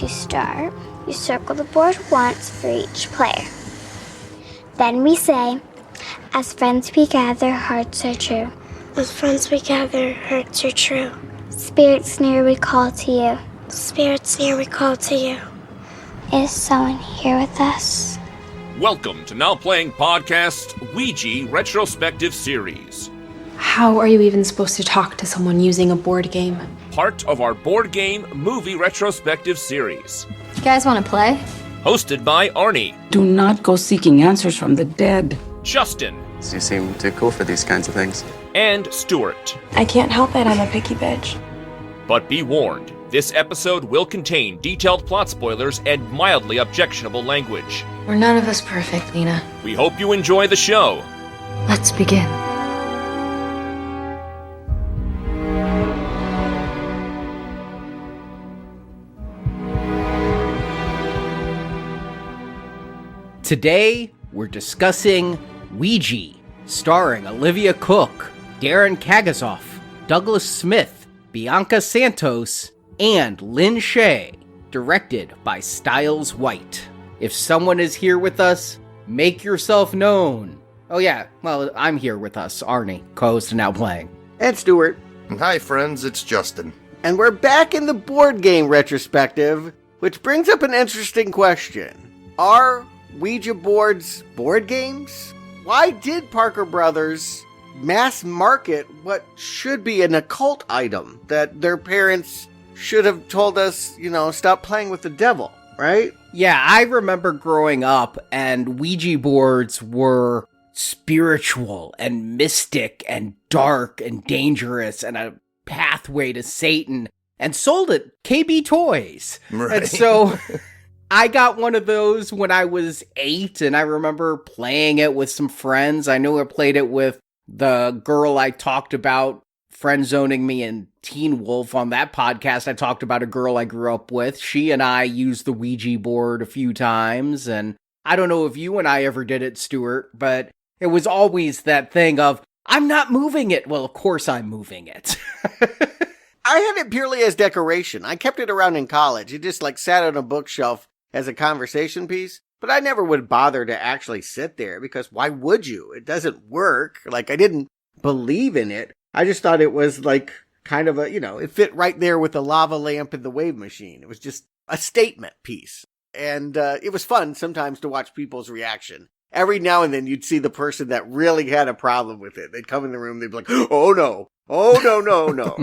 you start, you circle the board once for each player. Then we say, as friends we gather, hearts are true. As friends we gather, hearts are true. Spirits near we call to you. Spirits near we call to you. Is someone here with us? Welcome to Now Playing Podcast's Ouija Retrospective Series. How are you even supposed to talk to someone using a board game? Part of our board game movie retrospective series. You guys want to play? Hosted by Arnie. Do not go seeking answers from the dead. Justin. You seem too cool for these kinds of things. And Stuart. I can't help it, I'm a picky bitch. But be warned, this episode will contain detailed plot spoilers and mildly objectionable language. We're none of us perfect, Lena. We hope you enjoy the show. Let's begin. Today, we're discussing Ouija, starring Olivia Cooke, Darren Kagazoff, Douglas Smith, Bianca Santos, and Lin Shaye, directed by Styles White. If someone is here with us, make yourself known. Oh yeah, well, I'm here with us, Arnie, co-host of Now Playing. And Stuart. Hi friends, it's Justin. And we're back in the board game retrospective, which brings up an interesting question. Are Ouija boards board games? Why did Parker Brothers mass market what should be an occult item that their parents should have told us, stop playing with the devil, right? Yeah, I remember growing up and Ouija boards were spiritual and mystic and dark and dangerous and a pathway to Satan and sold at KB Toys. Right. And so I got one of those when I was 8 and I remember playing it with some friends. I know I played it with the girl I talked about friend zoning me in Teen Wolf on that podcast. I talked about a girl I grew up with. She and I used the Ouija board a few times, and I don't know if you and I ever did it, Stuart, but it was always that thing of, I'm not moving it. Well, of course I'm moving it. I had it purely as decoration. I kept it around in college. It just sat on a bookshelf as a conversation piece, but I never would bother to actually sit there because why would you? It doesn't work. I didn't believe in it. I just thought it was kind of it fit right there with the lava lamp and the wave machine. It was just a statement piece. And it was fun sometimes to watch people's reaction. Every now and then you'd see the person that really had a problem with it. They'd come in the room, they'd be like, oh no, no.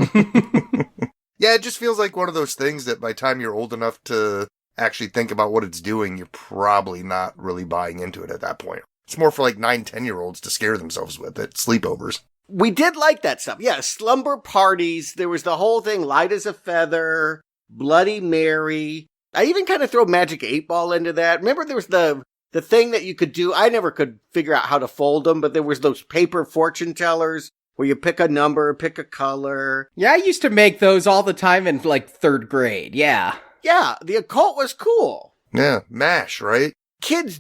Yeah, it just feels like one of those things that by the time you're old enough to actually think about what it's doing, you're probably not really buying into it at that point. It's more for 9, 10-year-olds to scare themselves with it, sleepovers. We did like that stuff. Yeah, slumber parties. There was the whole thing, light as a feather, Bloody Mary. I even kind of throw Magic 8 Ball into that. Remember there was the thing that you could do. I never could figure out how to fold them, but there was those paper fortune tellers where you pick a number, pick a color. Yeah, I used to make those all the time in 3rd grade. Yeah. Yeah, the occult was cool. Yeah, MASH, right? Kids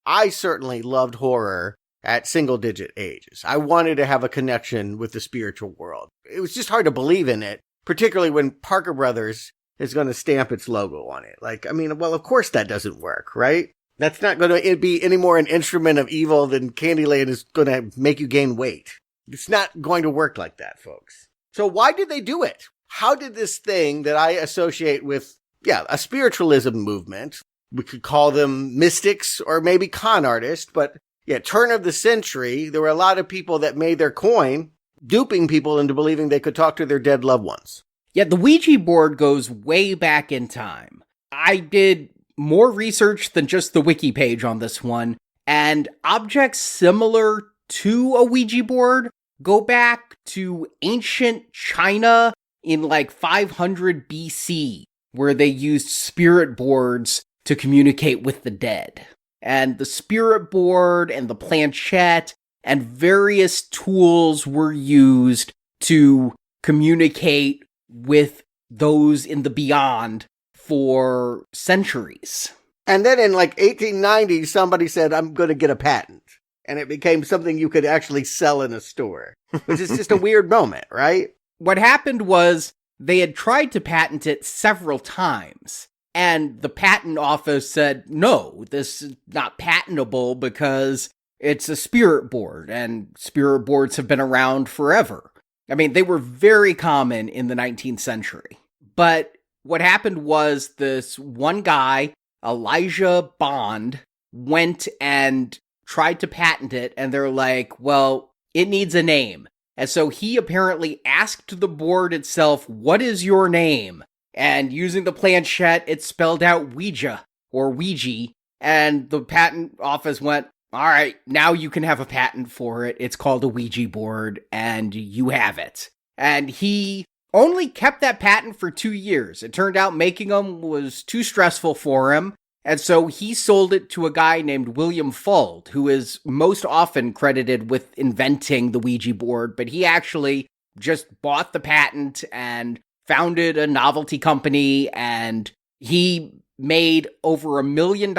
I certainly loved horror at single-digit ages. I wanted to have a connection with the spiritual world. It was just hard to believe in it, particularly when Parker Brothers is going to stamp its logo on it. Of course that doesn't work, right? That's not going to be any more an instrument of evil than Candyland is going to make you gain weight. It's not going to work like that, folks. So why did they do it? How did this thing that I associate with, a spiritualism movement, we could call them mystics or maybe con artists, but turn of the century, there were a lot of people that made their coin duping people into believing they could talk to their dead loved ones. Yeah, the Ouija board goes way back in time. I did more research than just the wiki page on this one, and objects similar to a Ouija board go back to ancient China in 500 BC, where they used spirit boards to communicate with the dead. And the spirit board and the planchette and various tools were used to communicate with those in the beyond for centuries. And then in 1890, somebody said, I'm going to get a patent. And it became something you could actually sell in a store, which is just a weird moment, right? What happened was they had tried to patent it several times. And the patent office said, no, this is not patentable because it's a spirit board, and spirit boards have been around forever. I mean, they were very common in the 19th century. But what happened was this one guy, Elijah Bond, went and tried to patent it, and they're like, well, it needs a name. And so he apparently asked the board itself, what is your name? And using the planchette, it spelled out Ouija, or Ouija, and the patent office went, all right, now you can have a patent for it. It's called a Ouija board, and you have it. And he only kept that patent for 2 years. It turned out making them was too stressful for him, and so he sold it to a guy named William Fuld, who is most often credited with inventing the Ouija board, but he actually just bought the patent and founded a novelty company, and he made over $1 million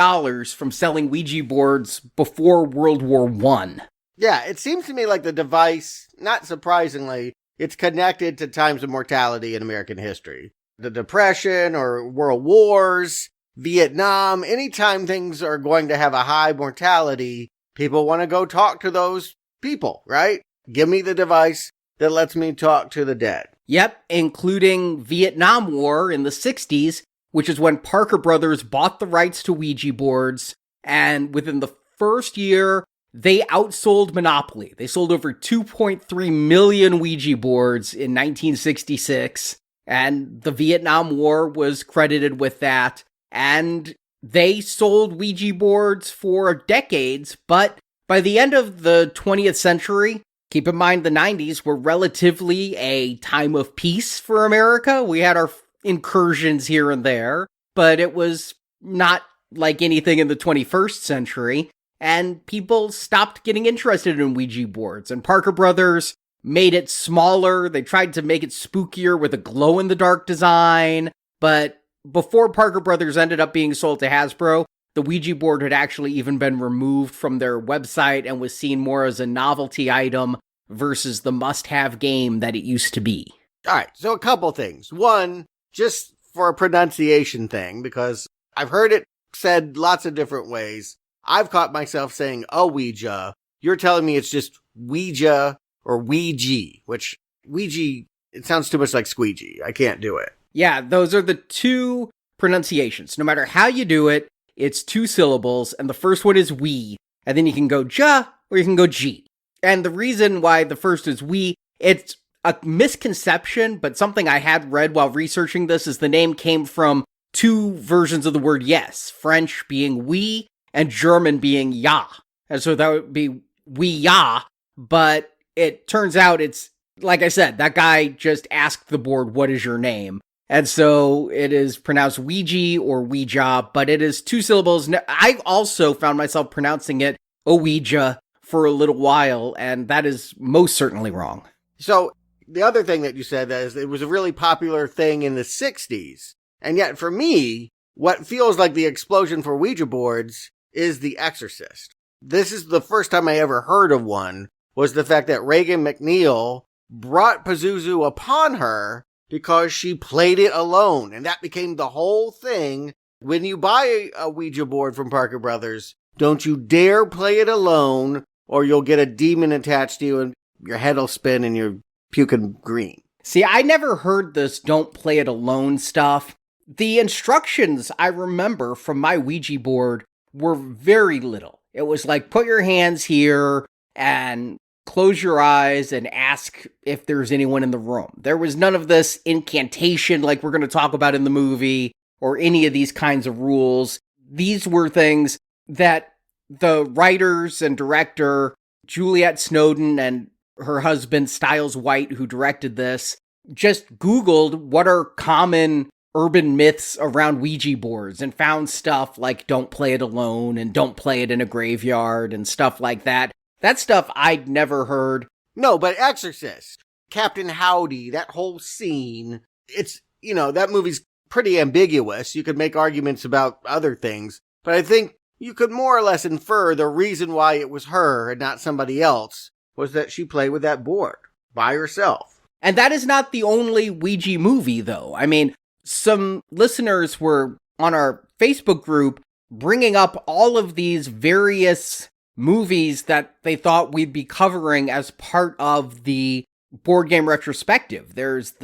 from selling Ouija boards before World War I. Yeah, it seems to me like the device, not surprisingly, it's connected to times of mortality in American history. The Depression or World Wars, Vietnam, anytime things are going to have a high mortality, people want to go talk to those people, right? Give me the device that lets me talk to the dead. Yep, including Vietnam War in the 60s, which is when Parker Brothers bought the rights to Ouija boards, and within the first year, they outsold Monopoly. They sold over 2.3 million Ouija boards in 1966, and the Vietnam War was credited with that, and they sold Ouija boards for decades, but by the end of the 20th century, keep in mind the 90s were relatively a time of peace for America. We had our incursions here and there, but it was not like anything in the 21st century, and people stopped getting interested in Ouija boards, and Parker Brothers made it smaller. They tried to make it spookier with a glow-in-the-dark design, but before Parker Brothers ended up being sold to Hasbro, the Ouija board had actually even been removed from their website and was seen more as a novelty item versus the must-have game that it used to be. All right, so a couple things. One, just for a pronunciation thing, because I've heard it said lots of different ways. I've caught myself saying Ouija. You're telling me it's just Ouija or Ouija, which Ouija, it sounds too much like squeegee. I can't do it. Yeah, those are the two pronunciations. No matter how you do it, it's 2 syllables, and the first one is we, and then you can go ja or you can go g. And the reason why the first is we, it's a misconception, but something I had read while researching this is the name came from 2 versions of the word yes, French being oui and German being ja. And so that would be we ja, but it turns out it's, like I said, that guy just asked the board, what is your name? And so it is pronounced Ouija or Ouija, but it is 2 syllables. I also found myself pronouncing it Ouija for a little while, and that is most certainly wrong. So the other thing that you said is it was a really popular thing in the 60s. And yet for me, what feels like the explosion for Ouija boards is The Exorcist. This is the first time I ever heard of one, was the fact that Regan McNeil brought Pazuzu upon her because she played it alone. And that became the whole thing. When you buy a Ouija board from Parker Brothers, don't you dare play it alone, or you'll get a demon attached to you and your head will spin and you're puking green. See, I never heard this don't play it alone stuff. The instructions I remember from my Ouija board were very little. It was like, put your hands here and close your eyes and ask if there's anyone in the room. There was none of this incantation like we're going to talk about in the movie or any of these kinds of rules. These were things that the writers and director, Juliet Snowden, and her husband, Stiles White, who directed this, just Googled what are common urban myths around Ouija boards and found stuff like don't play it alone and don't play it in a graveyard and stuff like that. That stuff I'd never heard. No, but Exorcist, Captain Howdy, that whole scene, it's, you know, that movie's pretty ambiguous. You could make arguments about other things, but I think you could more or less infer the reason why it was her and not somebody else was that she played with that board by herself. And that is not the only Ouija movie, though. I mean, some listeners were on our Facebook group bringing up all of these various movies that they thought we'd be covering as part of the board game retrospective. There's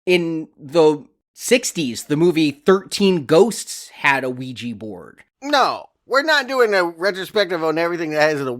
in the 60s, the movie 13 Ghosts had a Ouija board. No, we're not doing a retrospective on everything that has a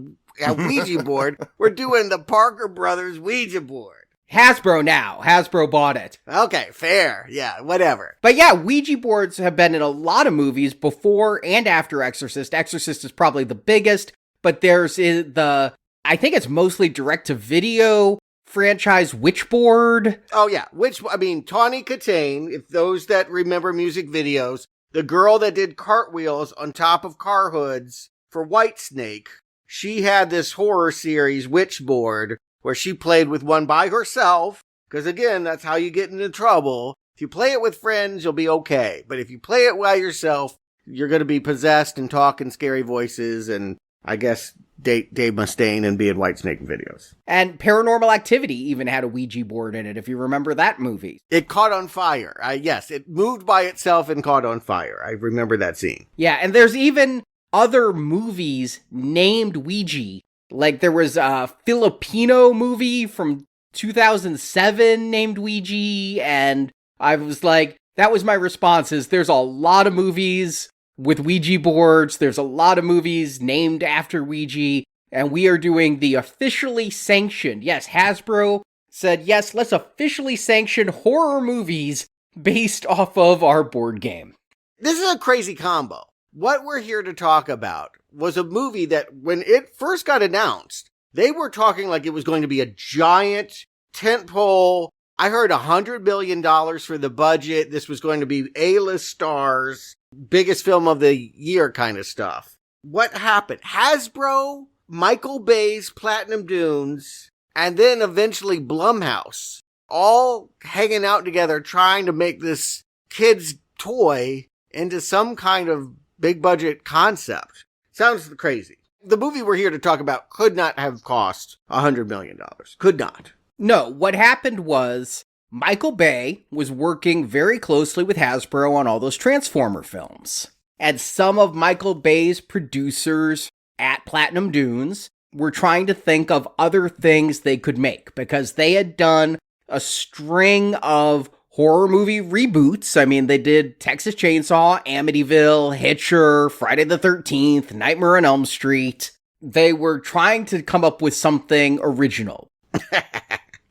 Ouija board. We're doing the Parker Brothers Ouija board. Hasbro now. Hasbro bought it. Okay, fair. Yeah, whatever. But yeah, Ouija boards have been in a lot of movies before and after Exorcist. Exorcist is probably the biggest, but there's I think it's mostly direct-to-video franchise Witchboard. Oh yeah, Tawny Katane, if those that remember music videos, the girl that did cartwheels on top of car hoods for Whitesnake, she had this horror series Witchboard where she played with one by herself, because again, that's how you get into trouble. If you play it with friends, you'll be okay. But if you play it by yourself, you're going to be possessed and talk in scary voices and, I guess, Dave Mustaine and be in Whitesnake videos. And Paranormal Activity even had a Ouija board in it, if you remember that movie. It caught on fire. Yes, it moved by itself and caught on fire. I remember that scene. Yeah, and there's even other movies named Ouija. Like, there was a Filipino movie from 2007 named Ouija, and I was like, that was my response, is there's a lot of movies with Ouija boards, there's a lot of movies named after Ouija, and we are doing the officially sanctioned, yes, Hasbro said, yes, let's officially sanction horror movies based off of our board game. This is a crazy combo. What we're here to talk about was a movie that when it first got announced, they were talking like it was going to be a giant tentpole. I heard $100 million for the budget. This was going to be A-list stars, biggest film of the year kind of stuff. What happened? Hasbro, Michael Bay's Platinum Dunes, and then eventually Blumhouse, all hanging out together trying to make this kid's toy into some kind of big budget concept. Sounds crazy. The movie we're here to talk about could not have cost $100 million. Could not. No, what happened was Michael Bay was working very closely with Hasbro on all those Transformer films. And some of Michael Bay's producers at Platinum Dunes were trying to think of other things they could make because they had done a string of horror movie reboots. I mean, they did Texas Chainsaw, Amityville, Hitcher, Friday the 13th, Nightmare on Elm Street. They were trying to come up with something original.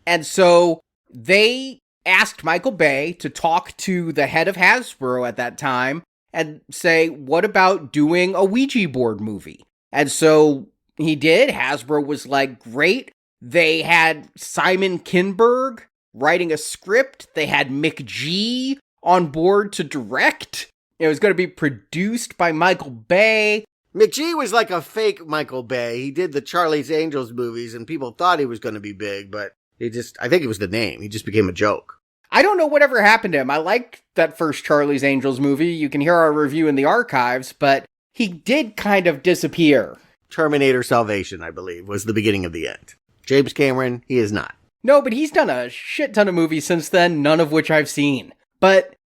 And so they asked Michael Bay to talk to the head of Hasbro at that time and say, what about doing a Ouija board movie? And so he did. Hasbro was like, great. They had Simon Kinberg writing a script. They had McG on board to direct. It was going to be produced by Michael Bay. McG was like a fake Michael Bay. He did the Charlie's Angels movies and people thought he was going to be big, but I think it was the name. He just became a joke. I don't know whatever happened to him. I liked that first Charlie's Angels movie. You can hear our review in the archives, but he did kind of disappear. Terminator Salvation, I believe, was the beginning of the end. James Cameron, he is not. No, but he's done a shit ton of movies since then, none of which I've seen. But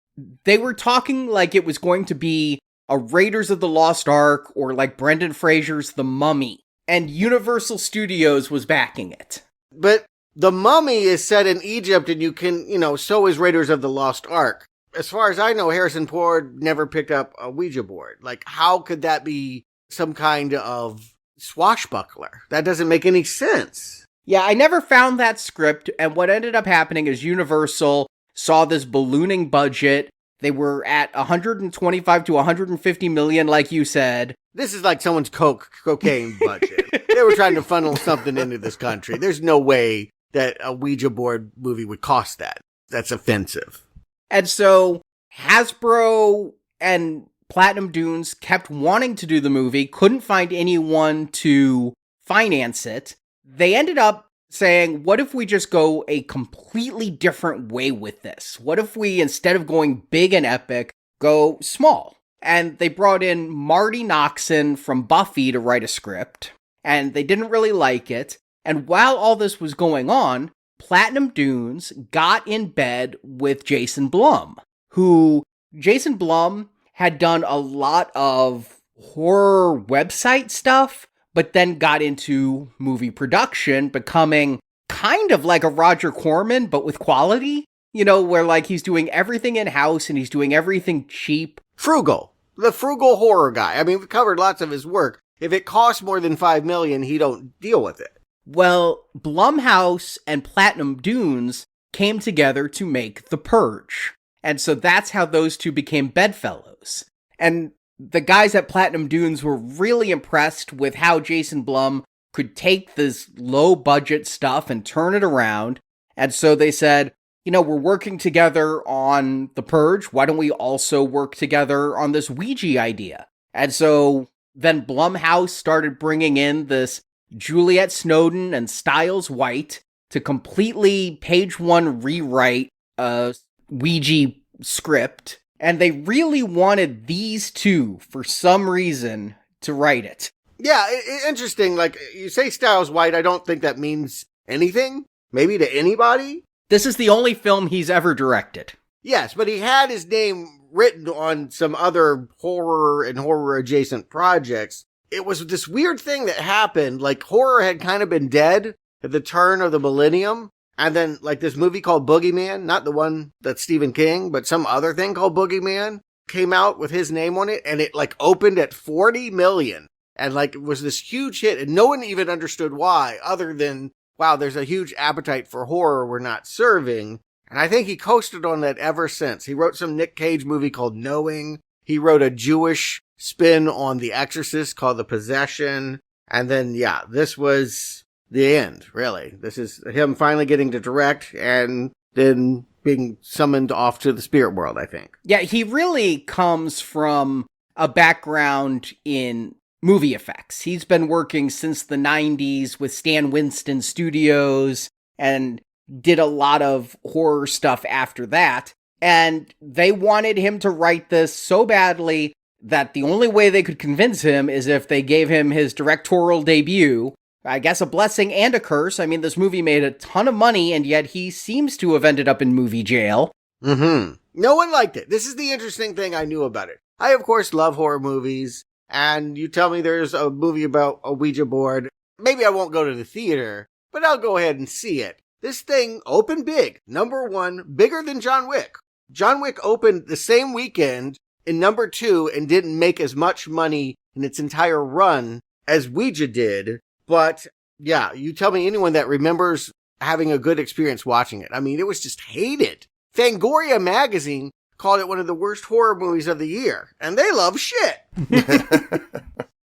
they were talking like it was going to be a Raiders of the Lost Ark or like Brendan Fraser's The Mummy. And Universal Studios was backing it. But The Mummy is set in Egypt and you can, so is Raiders of the Lost Ark. As far as I know, Harrison Ford never picked up a Ouija board. Like, how could that be some kind of swashbuckler? That doesn't make any sense. Yeah, I never found that script, and what ended up happening is Universal saw this ballooning budget. They were at 125 to 150 million, like you said. This is like someone's cocaine budget. They were trying to funnel something into this country. There's no way that a Ouija board movie would cost that. That's offensive. And so Hasbro and Platinum Dunes kept wanting to do the movie, couldn't find anyone to finance it. They ended up saying, what if we just go a completely different way with this? What if we, instead of going big and epic, go small? And they brought in Marty Noxon from Buffy to write a script, and they didn't really like it. And while all this was going on, Platinum Dunes got in bed with Jason Blum, who Jason Blum had done a lot of horror website stuff, but then got into movie production, becoming kind of like a Roger Corman, but with quality. You know, where like he's doing everything in-house and he's doing everything cheap. Frugal. The frugal horror guy. I mean, we've covered lots of his work. If it costs more than $5 million, he don't deal with it. Well, Blumhouse and Platinum Dunes came together to make The Purge. And so that's how those two became bedfellows. And the guys at Platinum Dunes were really impressed with how Jason Blum could take this low-budget stuff and turn it around. And so they said, you know, we're working together on The Purge. Why don't we also work together on this Ouija idea? And so then Blumhouse started bringing in this Juliet Snowden and Styles White to completely page one rewrite a Ouija script. And they really wanted these two, for some reason, to write it. Yeah, interesting. Like, you say Styles White, I don't think that means anything. Maybe to anybody. This is the only film he's ever directed. Yes, but he had his name written on some other horror and horror-adjacent projects. It was this weird thing that happened. Like, horror had kind of been dead at the turn of the millennium. And then, like, this movie called Boogeyman, not the one that's Stephen King, but some other thing called Boogeyman, came out with his name on it, and it, like, opened at 40 million. And, like, it was this huge hit, and no one even understood why, other than, wow, there's a huge appetite for horror we're not serving. And I think he coasted on that ever since. He wrote some Nick Cage movie called Knowing. He wrote a Jewish spin on The Exorcist called The Possession. And then, yeah, this was the end, really. This is him finally getting to direct and then being summoned off to the spirit world, I think. Yeah, he really comes from a background in movie effects. He's been working since the 90s with Stan Winston Studios and did a lot of horror stuff after that. And they wanted him to write this so badly that the only way they could convince him is if they gave him his directorial debut. I guess a blessing and a curse. I mean, this movie made a ton of money, and yet he seems to have ended up in movie jail. Mm-hmm. No one liked it. This is the interesting thing I knew about it. I, of course, love horror movies. And you tell me there's a movie about a Ouija board. Maybe I won't go to the theater, but I'll go ahead and see it. This thing opened big. Number one, bigger than John Wick. John Wick opened the same weekend in number two and didn't make as much money in its entire run as Ouija did. But yeah, you tell me anyone that remembers having a good experience watching it. I mean, it was just hated. Fangoria magazine called it one of the worst horror movies of the year, and they love shit.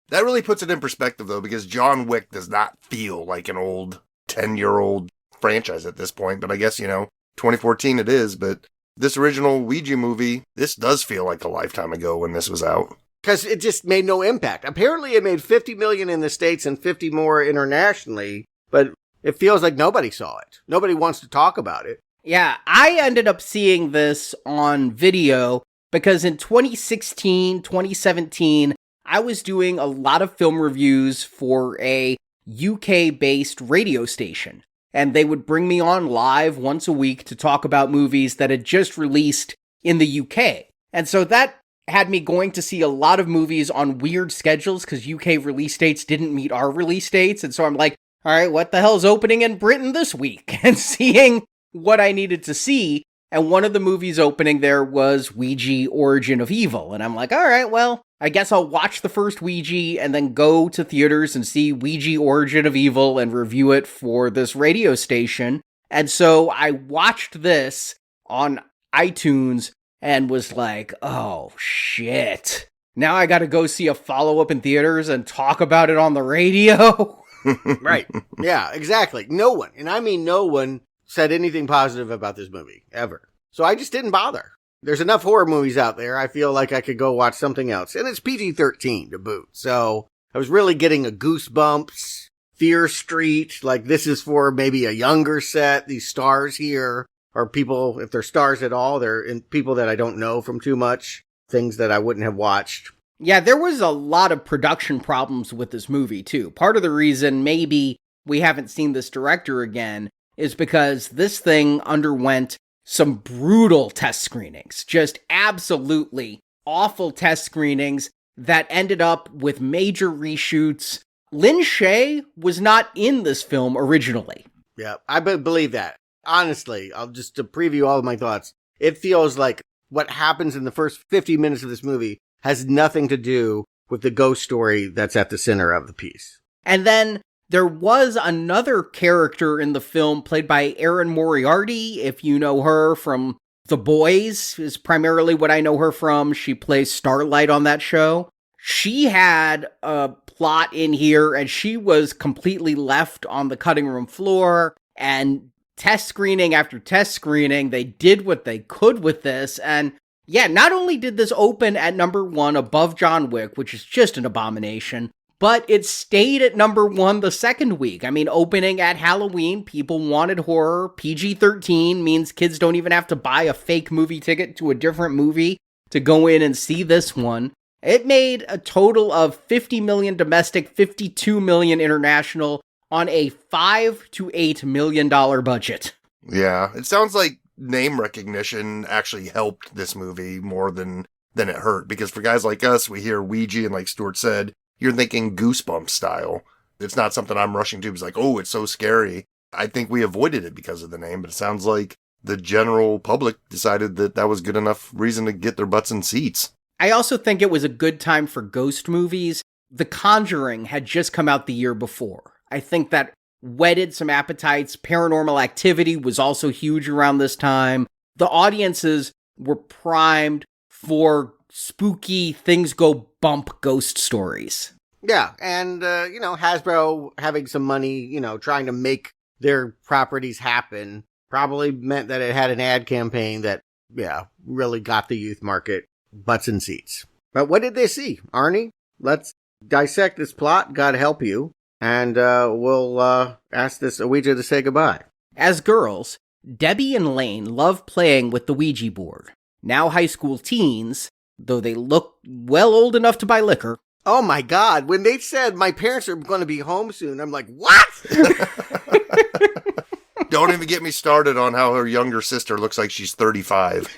That really puts it in perspective, though, because John Wick does not feel like an old 10-year-old franchise at this point, but I guess, 2014 it is, but this original Ouija movie, this does feel like a lifetime ago when this was out. Because it just made no impact. Apparently it made 50 million in the States and 50 more internationally, but it feels like nobody saw it. Nobody wants to talk about it. Yeah, I ended up seeing this on video because in 2016, 2017, I was doing a lot of film reviews for a UK-based radio station. And they would bring me on live once a week to talk about movies that had just released in the UK. And so that had me going to see a lot of movies on weird schedules because UK release dates didn't meet our release dates. And so I'm like, all right, what the hell's opening in Britain this week? And seeing what I needed to see. And one of the movies opening there was Ouija Origin of Evil. And I'm like, all right, well, I guess I'll watch the first Ouija and then go to theaters and see Ouija Origin of Evil and review it for this radio station. And so I watched this on iTunes and was like, oh, shit. Now I gotta go see a follow-up in theaters and talk about it on the radio? Right. Yeah, exactly. No one, and I mean no one, said anything positive about this movie, ever. So I just didn't bother. There's enough horror movies out there, I feel like I could go watch something else. And it's PG-13 to boot. So I was really getting a Goosebumps, Fear Street, like this is for maybe a younger set. These stars here are people, if they're stars at all, they're in people that I don't know from too much. Things that I wouldn't have watched. Yeah, there was a lot of production problems with this movie, too. Part of the reason maybe we haven't seen this director again is because this thing underwent some brutal test screenings, just absolutely awful test screenings that ended up with major reshoots. Lin Shaye was not in this film originally. Yeah, I believe that. Honestly, I'll just to preview all of my thoughts. It feels like what happens in the first 50 minutes of this movie has nothing to do with the ghost story that's at the center of the piece. And then there was another character in the film played by Erin Moriarty. If you know her from The Boys, is primarily what I know her from. She plays Starlight on that show. She had a plot in here, and she was completely left on the cutting room floor. And test screening after test screening, they did what they could with this. And yeah, not only did this open at number 1 above John Wick, which is just an abomination, but it stayed at number 1 the second week. I mean, opening at Halloween, people wanted horror. PG-13 means kids don't even have to buy a fake movie ticket to a different movie to go in and see this one. It made a total of 50 million domestic, 52 million international on a $5 to $8 million budget. Yeah, it sounds like name recognition actually helped this movie more than it hurt, because for guys like us, we hear Ouija, and like Stuart said, you're thinking Goosebumps style. It's not something I'm rushing to. It's like, oh, it's so scary. I think we avoided it because of the name, but it sounds like the general public decided that that was good enough reason to get their butts in seats. I also think it was a good time for ghost movies. The Conjuring had just come out the year before. I think that whetted some appetites. Paranormal Activity was also huge around this time. The audiences were primed for spooky, things go bump ghost stories. Yeah, and, Hasbro having some money, trying to make their properties happen probably meant that it had an ad campaign that, really got the youth market butts in seats. But what did they see? Arnie, let's dissect this plot, God help you, and we'll ask this Ouija to say goodbye. As girls, Debbie and Lane love playing with the Ouija board. Now high school teens, though they look well old enough to buy liquor. Oh my God, when they said my parents are going to be home soon, I'm like, what? Don't even get me started on how her younger sister looks like she's 35.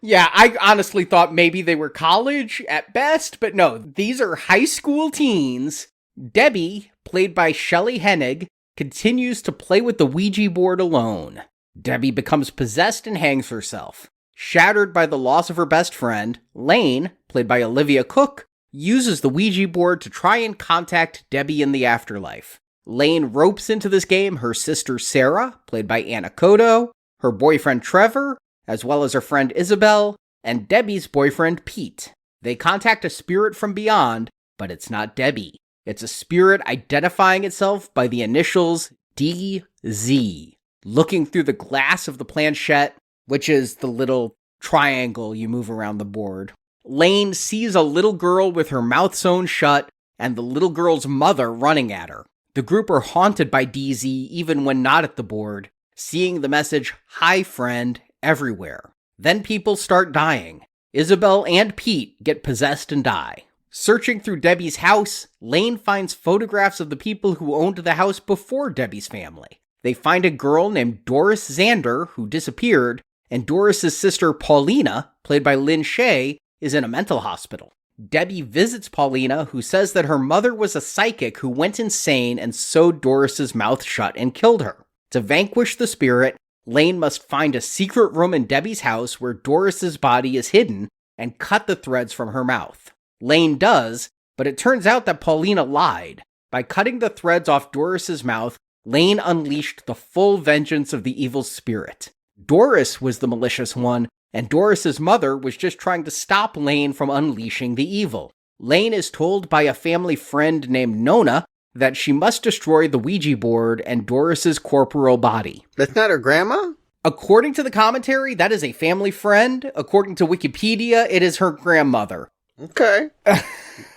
Yeah, I honestly thought maybe they were college at best, but no, these are high school teens. Debbie, played by Shelley Hennig, continues to play with the Ouija board alone. Debbie becomes possessed and hangs herself. Shattered by the loss of her best friend, Lane, played by Olivia Cooke, uses the Ouija board to try and contact Debbie in the afterlife. Lane ropes into this game her sister Sarah, played by Anna Kodo, her boyfriend Trevor, as well as her friend Isabel, and Debbie's boyfriend Pete. They contact a spirit from beyond, but it's not Debbie. It's a spirit identifying itself by the initials DZ. Looking through the glass of the planchette, which is the little triangle you move around the board, Lane sees a little girl with her mouth sewn shut and the little girl's mother running at her. The group are haunted by DZ even when not at the board, seeing the message, "Hi friend," everywhere. Then people start dying. Isabel and Pete get possessed and die. Searching through Debbie's house, Lane finds photographs of the people who owned the house before Debbie's family. They find a girl named Doris Zander who disappeared, and Doris's sister Paulina, played by Lin Shaye, is in a mental hospital. Debbie visits Paulina, who says that her mother was a psychic who went insane and sewed Doris's mouth shut and killed her. To vanquish the spirit, Lane must find a secret room in Debbie's house where Doris's body is hidden and cut the threads from her mouth. Lane does, but it turns out that Paulina lied. By cutting the threads off Doris's mouth, Lane unleashed the full vengeance of the evil spirit. Doris was the malicious one, and Doris's mother was just trying to stop Lane from unleashing the evil. Lane is told by a family friend named Nona that she must destroy the Ouija board and Doris's corporeal body. That's not her grandma? According to the commentary, that is a family friend. According to Wikipedia, it is her grandmother. Okay.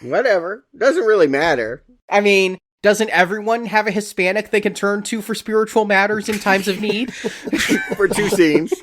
Whatever. Doesn't really matter. I mean, doesn't everyone have a Hispanic they can turn to for spiritual matters in times of need? For two scenes.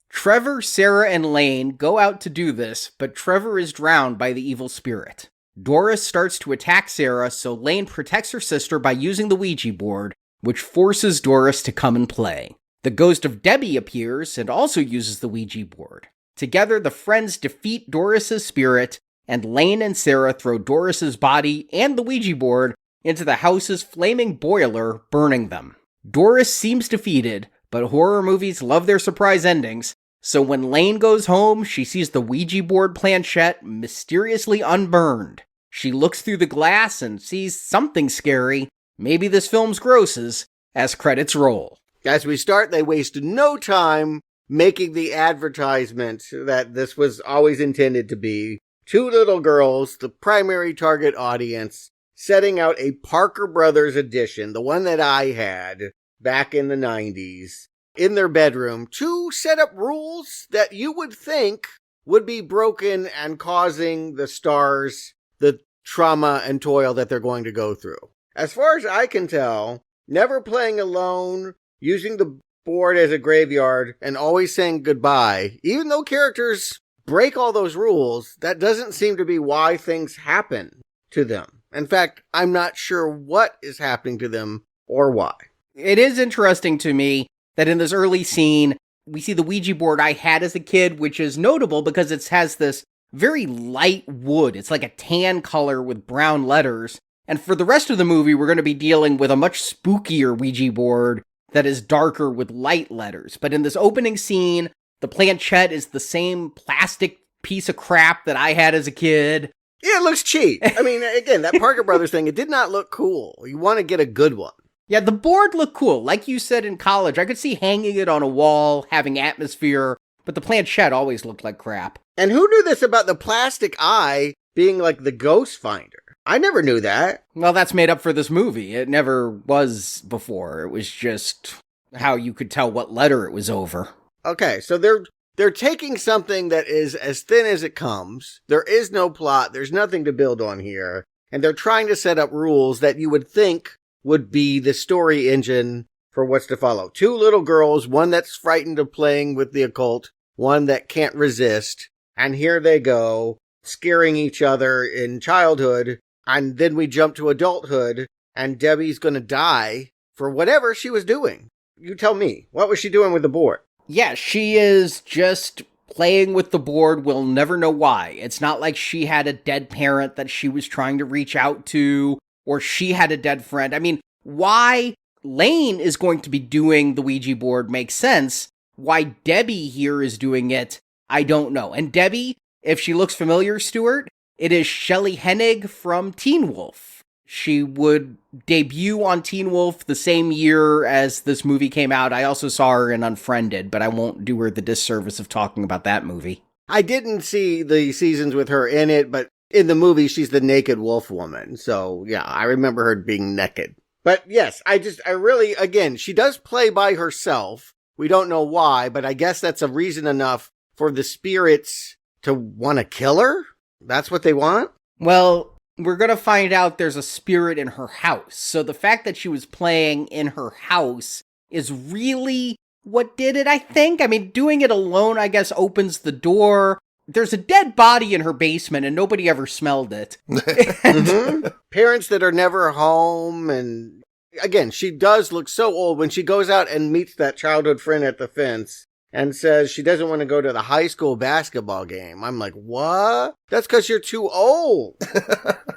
Trevor, Sarah, and Lane go out to do this, but Trevor is drowned by the evil spirit. Doris starts to attack Sarah, so Lane protects her sister by using the Ouija board, which forces Doris to come and play. The ghost of Debbie appears and also uses the Ouija board. Together, the friends defeat Doris's spirit, and Lane and Sarah throw Doris's body and the Ouija board into the house's flaming boiler, burning them. Doris seems defeated, but horror movies love their surprise endings, so when Lane goes home, she sees the Ouija board planchette mysteriously unburned. She looks through the glass and sees something scary, maybe this film's grosses, as credits roll. As we start, they waste no time making the advertisement that this was always intended to be. Two little girls, the primary target audience, setting out a Parker Brothers edition, the one that I had back in the 90s, in their bedroom to set up rules that you would think would be broken and causing the stars the trauma and toil that they're going to go through. As far as I can tell, never playing alone, using the board as a graveyard, and always saying goodbye, even though characters break all those rules, that doesn't seem to be why things happen to them. In fact, I'm not sure what is happening to them or why. It is interesting to me that in this early scene, we see the Ouija board I had as a kid, which is notable because it has this very light wood. It's like a tan color with brown letters. And for the rest of the movie, we're going to be dealing with a much spookier Ouija board that is darker with light letters. But in this opening scene, the planchette is the same plastic piece of crap that I had as a kid. Yeah, it looks cheap. I mean, again, that Parker Brothers thing, it did not look cool. You want to get a good one. Yeah, the board looked cool. Like you said in college, I could see hanging it on a wall, having atmosphere, but the planchette always looked like crap. And who knew this about the plastic eye being like the ghost finder? I never knew that. Well, that's made up for this movie. It never was before. It was just how you could tell what letter it was over. Okay, so they're taking something that is as thin as it comes. There is no plot. There's nothing to build on here. And they're trying to set up rules that you would think would be the story engine for what's to follow. Two little girls, one that's frightened of playing with the occult, one that can't resist. And here they go, scaring each other in childhood. And then we jump to adulthood, and Debbie's going to die for whatever she was doing. You tell me, what was she doing with the board? Yeah, she is just playing with the board. We'll never know why. It's not like she had a dead parent that she was trying to reach out to, or she had a dead friend. I mean, why Lane is going to be doing the Ouija board makes sense. Why Debbie here is doing it, I don't know. And Debbie, if she looks familiar, Stuart, it is Shelley Hennig from Teen Wolf. She would debut on Teen Wolf the same year as this movie came out. I also saw her in Unfriended, but I won't do her the disservice of talking about that movie. I didn't see the seasons with her in it, but in the movie, she's the naked wolf woman. So, yeah, I remember her being naked. But yes, I really, again, she does play by herself. We don't know why, but I guess that's a reason enough for the spirits to want to kill her? That's what they want? Well, we're going to find out there's a spirit in her house. So the fact that she was playing in her house is really what did it, I think. I mean, doing it alone, I guess, opens the door. There's a dead body in her basement and nobody ever smelled it. Mm-hmm. Parents that are never home. And again, she does look so old when she goes out and meets that childhood friend at the fence and says she doesn't want to go to the high school basketball game. I'm like, what? That's because you're too old.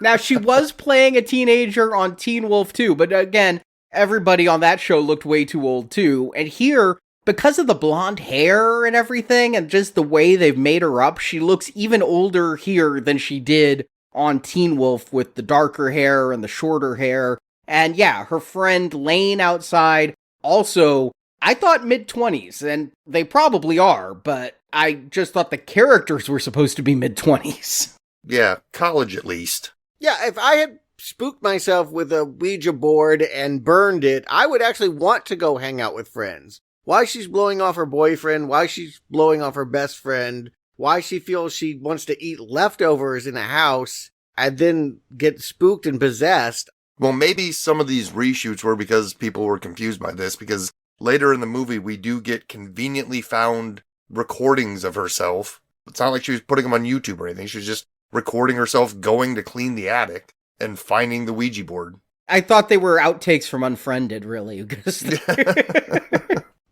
Now, she was playing a teenager on Teen Wolf too, but again, everybody on that show looked way too old too. And here, because of the blonde hair and everything, and just the way they've made her up, she looks even older here than she did on Teen Wolf with the darker hair and the shorter hair. And yeah, her friend Lane outside also, I thought mid-20s, and they probably are, but I just thought the characters were supposed to be mid-20s. Yeah, college at least. Yeah, if I had spooked myself with a Ouija board and burned it, I would actually want to go hang out with friends. Why she's blowing off her boyfriend, why she's blowing off her best friend, why she feels she wants to eat leftovers in a house and then get spooked and possessed. Well, maybe some of these reshoots were because people were confused by this, because later in the movie, we do get conveniently found recordings of herself. It's not like she was putting them on YouTube or anything. She was just recording herself going to clean the attic and finding the Ouija board. I thought they were outtakes from Unfriended, really.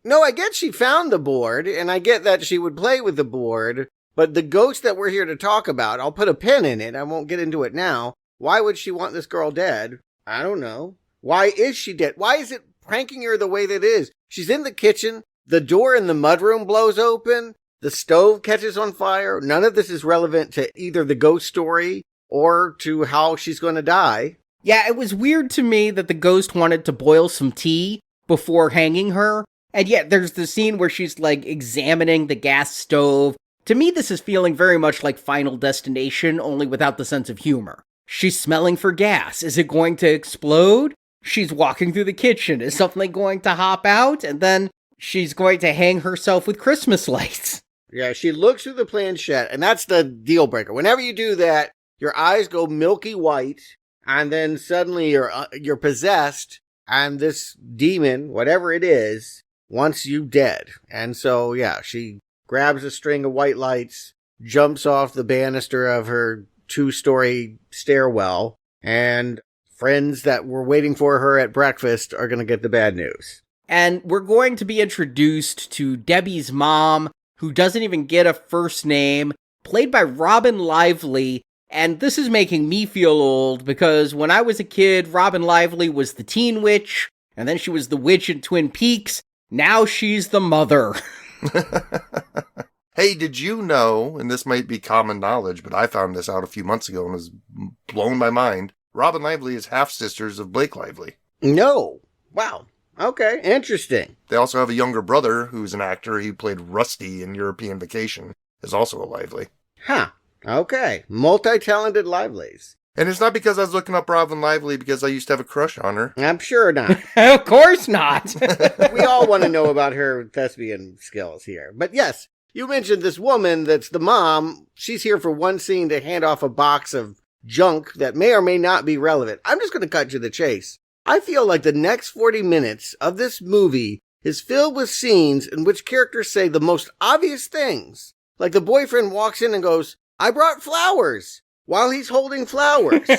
No, I get she found the board, and I get that she would play with the board, but the ghost that we're here to talk about, I'll put a pin in it, I won't get into it now. Why would she want this girl dead? I don't know. Why is she dead? Why is it pranking her the way that it is? She's in the kitchen, the door in the mudroom blows open, the stove catches on fire. None of this is relevant to either the ghost story or to how she's going to die. Yeah, it was weird to me that the ghost wanted to boil some tea before hanging her. And yet there's the scene where she's like examining the gas stove. To me, this is feeling very much like Final Destination, only without the sense of humor. She's smelling for gas. Is it going to explode? She's walking through the kitchen. Is something going to hop out? And then she's going to hang herself with Christmas lights. Yeah, she looks through the planchette, and that's the deal breaker. Whenever you do that, your eyes go milky white, and then suddenly you're possessed, and this demon, whatever it is, wants you dead. And so, yeah, she grabs a string of white lights, jumps off the banister of her 2-story stairwell, and friends that were waiting for her at breakfast are going to get the bad news. And we're going to be introduced to Debbie's mom, who doesn't even get a first name, played by Robin Lively. And this is making me feel old, because when I was a kid, Robin Lively was the teen witch, and then she was the witch in Twin Peaks. Now she's the mother. Hey, did you know, and this might be common knowledge, but I found this out a few months ago and was blown my mind, Robin Lively is half-sisters of Blake Lively. No. Wow. Okay, interesting. They also have a younger brother who's an actor. He played Rusty in European Vacation, is also a Lively. Huh. Okay. Multi-talented Livelies. And it's not because I was looking up Robin Lively because I used to have a crush on her. I'm sure not. Of course not. We all want to know about her thespian skills here. But yes, you mentioned this woman that's the mom. She's here for one scene to hand off a box of junk that may or may not be relevant. I'm just going to cut to the chase. I feel like the next 40 minutes of this movie is filled with scenes in which characters say the most obvious things. Like the boyfriend walks in and goes, "I brought flowers," while he's holding flowers.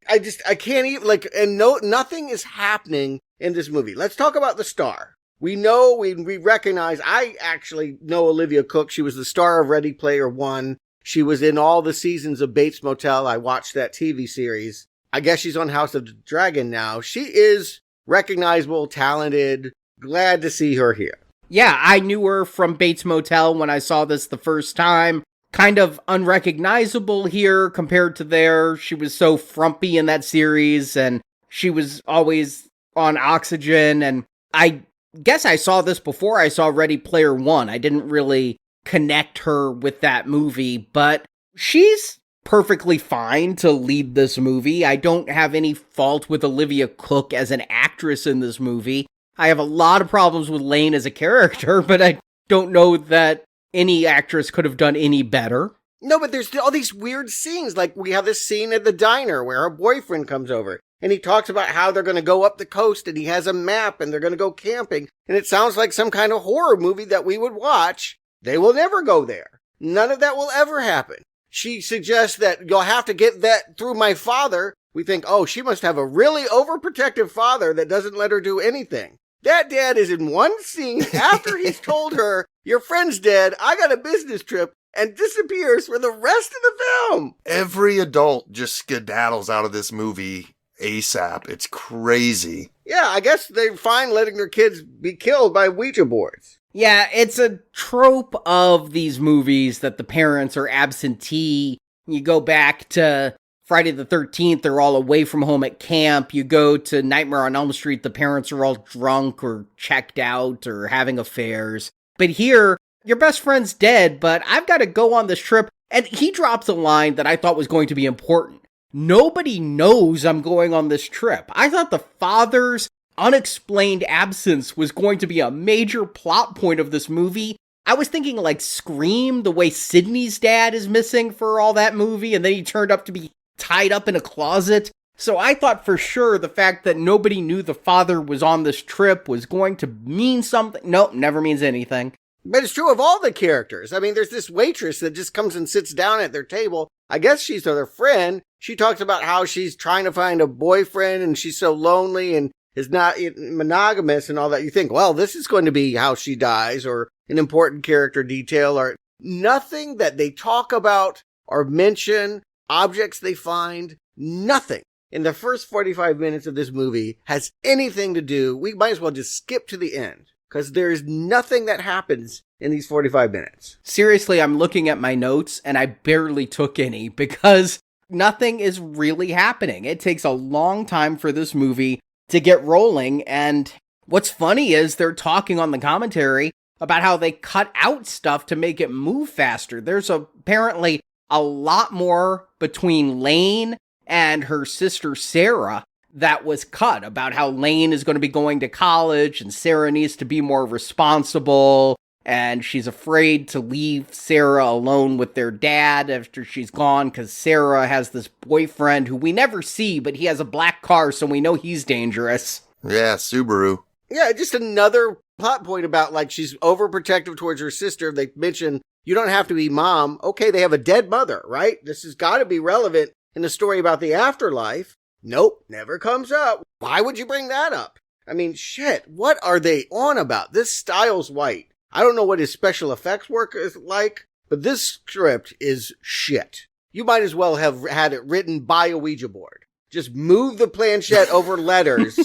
I can't even, nothing is happening in this movie. Let's talk about the star. We know, we recognize, I actually know Olivia Cooke. She was the star of Ready Player One. She was in all the seasons of Bates Motel. I watched that TV series. I guess she's on House of the Dragon now. She is recognizable, talented. Glad to see her here. Yeah, I knew her from Bates Motel when I saw this the first time. Kind of unrecognizable here compared to there. She was so frumpy in that series, and she was always on oxygen, and I guess I saw this before I saw Ready Player One. I didn't really connect her with that movie, but she's perfectly fine to lead this movie. I don't have any fault with Olivia Cooke as an actress in this movie. I have a lot of problems with Lane as a character, but I don't know that any actress could have done any better. No, but there's all these weird scenes. Like, we have this scene at the diner where her boyfriend comes over, and he talks about how they're going to go up the coast, and he has a map, and they're going to go camping. And it sounds like some kind of horror movie that we would watch. They will never go there. None of that will ever happen. She suggests that you'll have to get that through my father. We think, oh, she must have a really overprotective father that doesn't let her do anything. That dad is in one scene after he's told her, "Your friend's dead, I got a business trip," and disappears for the rest of the film. Every adult just skedaddles out of this movie ASAP. It's crazy. Yeah, I guess they're fine letting their kids be killed by Ouija boards. Yeah, it's a trope of these movies that the parents are absentee. You go back to Friday the 13th, they're all away from home at camp. You go to Nightmare on Elm Street, the parents are all drunk or checked out or having affairs. But here, your best friend's dead, but I've got to go on this trip. And he drops a line that I thought was going to be important. Nobody knows I'm going on this trip. I thought the father's unexplained absence was going to be a major plot point of this movie. I was thinking like Scream, the way Sydney's dad is missing for all that movie, and then he turned up to be tied up in a closet. So I thought for sure the fact that nobody knew the father was on this trip was going to mean something. Nope, never means anything. But it's true of all the characters. I mean, there's this waitress that just comes and sits down at their table. I guess she's their friend. She talks about how she's trying to find a boyfriend and she's so lonely and is not monogamous and all that. You think, well, this is going to be how she dies or an important character detail or nothing that they talk about or mention, objects they find, nothing in the first 45 minutes of this movie has anything to do. We might as well just skip to the end because there's nothing that happens in these 45 minutes. Seriously, I'm looking at my notes and I barely took any because nothing is really happening. It takes a long time for this movie to get rolling. And what's funny is they're talking on the commentary about how they cut out stuff to make it move faster. There's apparently a lot more between Lane and her sister Sarah that was cut about how Lane is going to be going to college and Sarah needs to be more responsible and she's afraid to leave Sarah alone with their dad after she's gone because Sarah has this boyfriend who we never see, but he has a black car, so we know he's dangerous. Yeah, Subaru. Yeah, just another plot point about like she's overprotective towards her sister. They mention you don't have to be mom. Okay, they have a dead mother, right? This has got to be relevant in the story about the afterlife. Nope, never comes up. Why would you bring that up? I mean, shit, what are they on about? This Styles White. I don't know what his special effects work is like, but this script is shit. You might as well have had it written by a Ouija board. Just move the planchette over letters,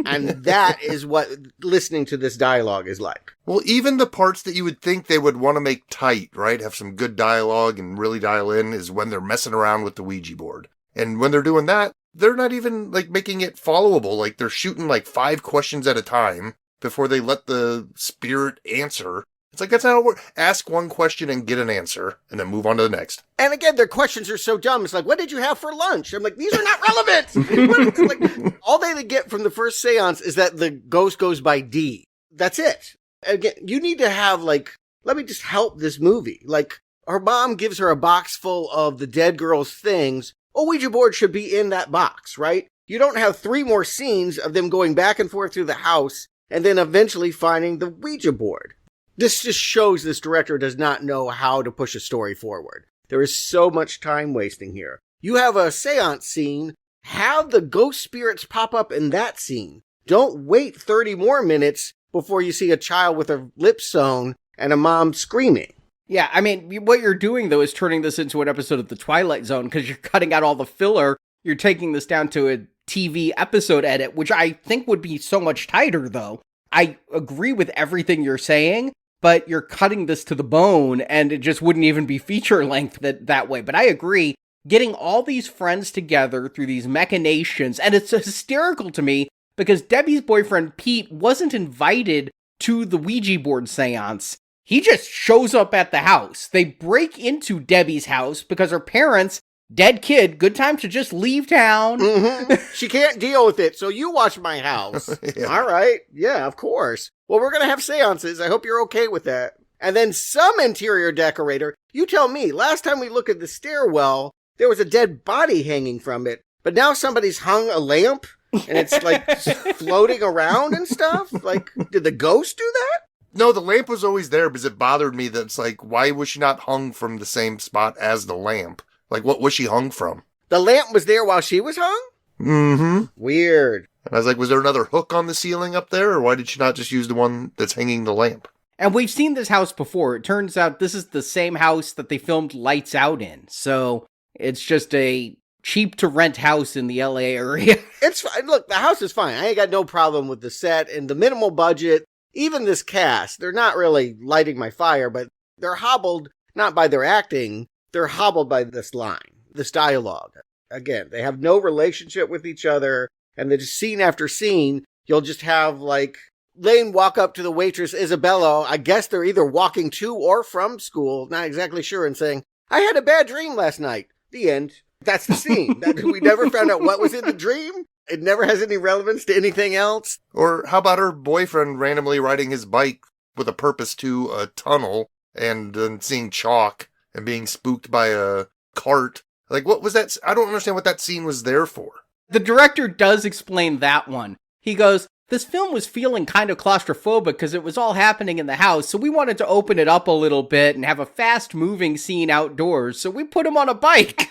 and that is what listening to this dialogue is like. Well, even the parts that you would think they would want to make tight, right? Have some good dialogue and really dial in is when they're messing around with the Ouija board. And when they're doing that, they're not even like making it followable. Like they're shooting like 5 questions at a time before they let the spirit answer. It's like, that's how it works. Ask one question and get an answer, and then move on to the next. And again, their questions are so dumb. It's like, what did you have for lunch? I'm like, these are not relevant. Like, all they get from the first seance is that the ghost goes by D. That's it. Again, you need to have, like, let me just help this movie. Like, her mom gives her a box full of the dead girl's things. A Ouija board should be in that box, right? You don't have 3 more scenes of them going back and forth through the house and then eventually finding the Ouija board. This just shows this director does not know how to push a story forward. There is so much time wasting here. You have a seance scene, have the ghost spirits pop up in that scene. Don't wait 30 more minutes before you see a child with her lips sewn and a mom screaming. Yeah, I mean, what you're doing, though, is turning this into an episode of The Twilight Zone because you're cutting out all the filler. You're taking this down to a TV episode edit, which I think would be so much tighter, though. I agree with everything you're saying, but you're cutting this to the bone, and it just wouldn't even be feature length that way. But I agree, getting all these friends together through these machinations, and it's hysterical to me because Debbie's boyfriend, Pete, wasn't invited to the Ouija board seance. He just shows up at the house. They break into Debbie's house because her parents, dead kid, good time to just leave town. Mm-hmm. She can't deal with it, so you watch my house. Yeah. All right. Yeah, of course. Well, we're going to have seances. I hope you're okay with that. And then some interior decorator. You tell me, last time we looked at the stairwell, there was a dead body hanging from it. But now somebody's hung a lamp, and it's like floating around and stuff. Like, did the ghost do that? No, the lamp was always there because it bothered me that it's like, why was she not hung from the same spot as the lamp? Like, what was she hung from? The lamp was there while she was hung? Mm-hmm. Weird. And I was like, was there another hook on the ceiling up there, or why did she not just use the one that's hanging the lamp? And we've seen this house before. It turns out this is the same house that they filmed Lights Out in. So it's just a cheap-to-rent house in the LA area. It's fine. Look, the house is fine. I ain't got no problem with the set and the minimal budget. Even this cast, they're not really lighting my fire, but they're hobbled not by their acting. They're hobbled by this line, this dialogue. Again, they have no relationship with each other, and then just scene after scene, you'll just have, like, Lane walk up to the waitress, Isabella. I guess they're either walking to or from school, not exactly sure, and saying, I had a bad dream last night. The end. That's the scene. We never found out what was in the dream. It never has any relevance to anything else. Or how about her boyfriend randomly riding his bike with a purpose to a tunnel and then seeing chalk and being spooked by a cart? Like, what was that? I don't understand what that scene was there for. The director does explain that one. He goes, this film was feeling kind of claustrophobic because it was all happening in the house, so we wanted to open it up a little bit and have a fast-moving scene outdoors, so we put him on a bike.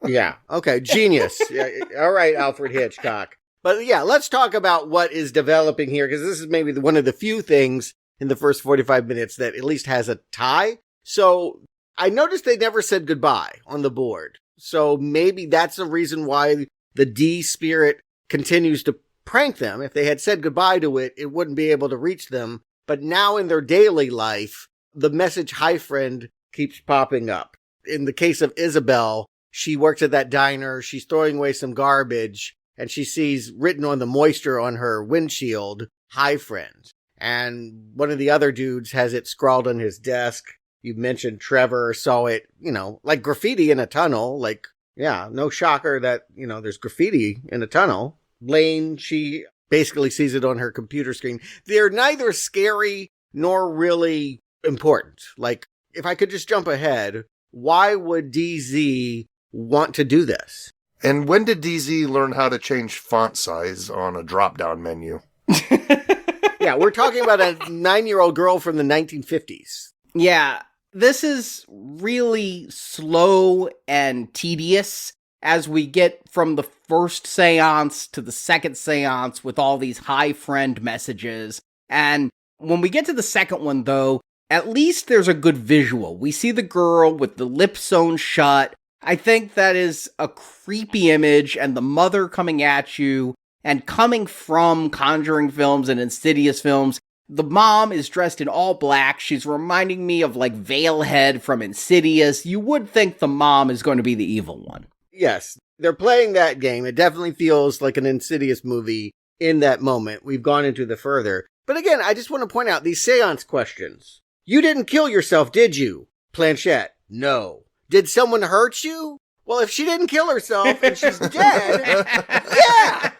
Yeah, okay, genius. Yeah, all right, Alfred Hitchcock. But yeah, let's talk about what is developing here, because this is maybe one of the few things in the first 45 minutes that at least has a tie. So I noticed they never said goodbye on the board. So maybe that's the reason why the D spirit continues to prank them. If they had said goodbye to it, it wouldn't be able to reach them. But now in their daily life, the message, "Hi friend," keeps popping up. In the case of Isabel, she works at that diner. She's throwing away some garbage and she sees written on the moisture on her windshield, "Hi friend." And one of the other dudes has it scrawled on his desk. You mentioned Trevor saw it, like graffiti in a tunnel. Like, yeah, no shocker that, there's graffiti in a tunnel. Blaine, she basically sees it on her computer screen. They're neither scary nor really important. Like, if I could just jump ahead, why would DZ want to do this? And when did DZ learn how to change font size on a drop-down menu? Yeah, we're talking about a 9-year-old girl from the 1950s. Yeah, this is really slow and tedious as we get from the first seance to the second seance with all these "hi friend" messages. And when we get to the second one, though, at least there's a good visual. We see the girl with the lips sewn shut. I think that is a creepy image, and the mother coming at you, and coming from Conjuring films and Insidious films, the mom is dressed in all black. She's reminding me of like Veilhead from Insidious. You would think the mom is going to be the evil one. Yes, they're playing that game. It definitely feels like an Insidious movie in that moment. We've gone into the further. But again, I just want to point out these seance questions. You didn't kill yourself, did you? Planchette, no. Did someone hurt you? Well, if she didn't kill herself and she's dead, yeah.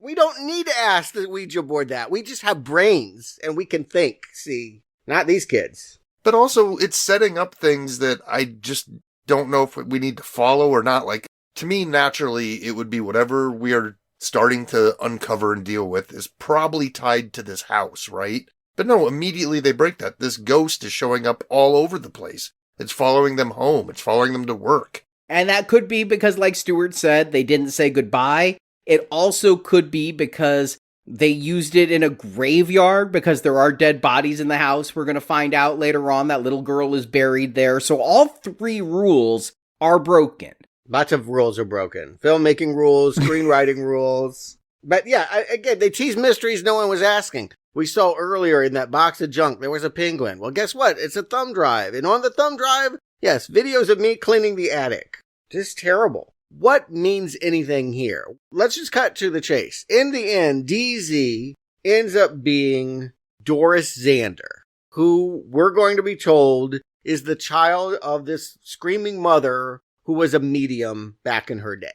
We don't need to ask the Ouija board that. We just have brains and we can think. See, not these kids. But also, it's setting up things that I just don't know if we need to follow or not. Like, to me, naturally, it would be whatever we are starting to uncover and deal with is probably tied to this house, right? But no, immediately they break that. This ghost is showing up all over the place. It's following them home. It's following them to work. And that could be because, like Stuart said, they didn't say goodbye. It also could be because they used it in a graveyard because there are dead bodies in the house. We're going to find out later on that little girl is buried there. So all 3 rules are broken. Lots of rules are broken. Filmmaking rules, screenwriting rules. But yeah, again, they tease mysteries no one was asking. We saw earlier in that box of junk, there was a penguin. Well, guess what? It's a thumb drive. And on the thumb drive, yes, videos of me cleaning the attic. Just terrible. What means anything here? Let's just cut to the chase. In the end, DZ ends up being Doris Xander, who we're going to be told is the child of this screaming mother who was a medium back in her day.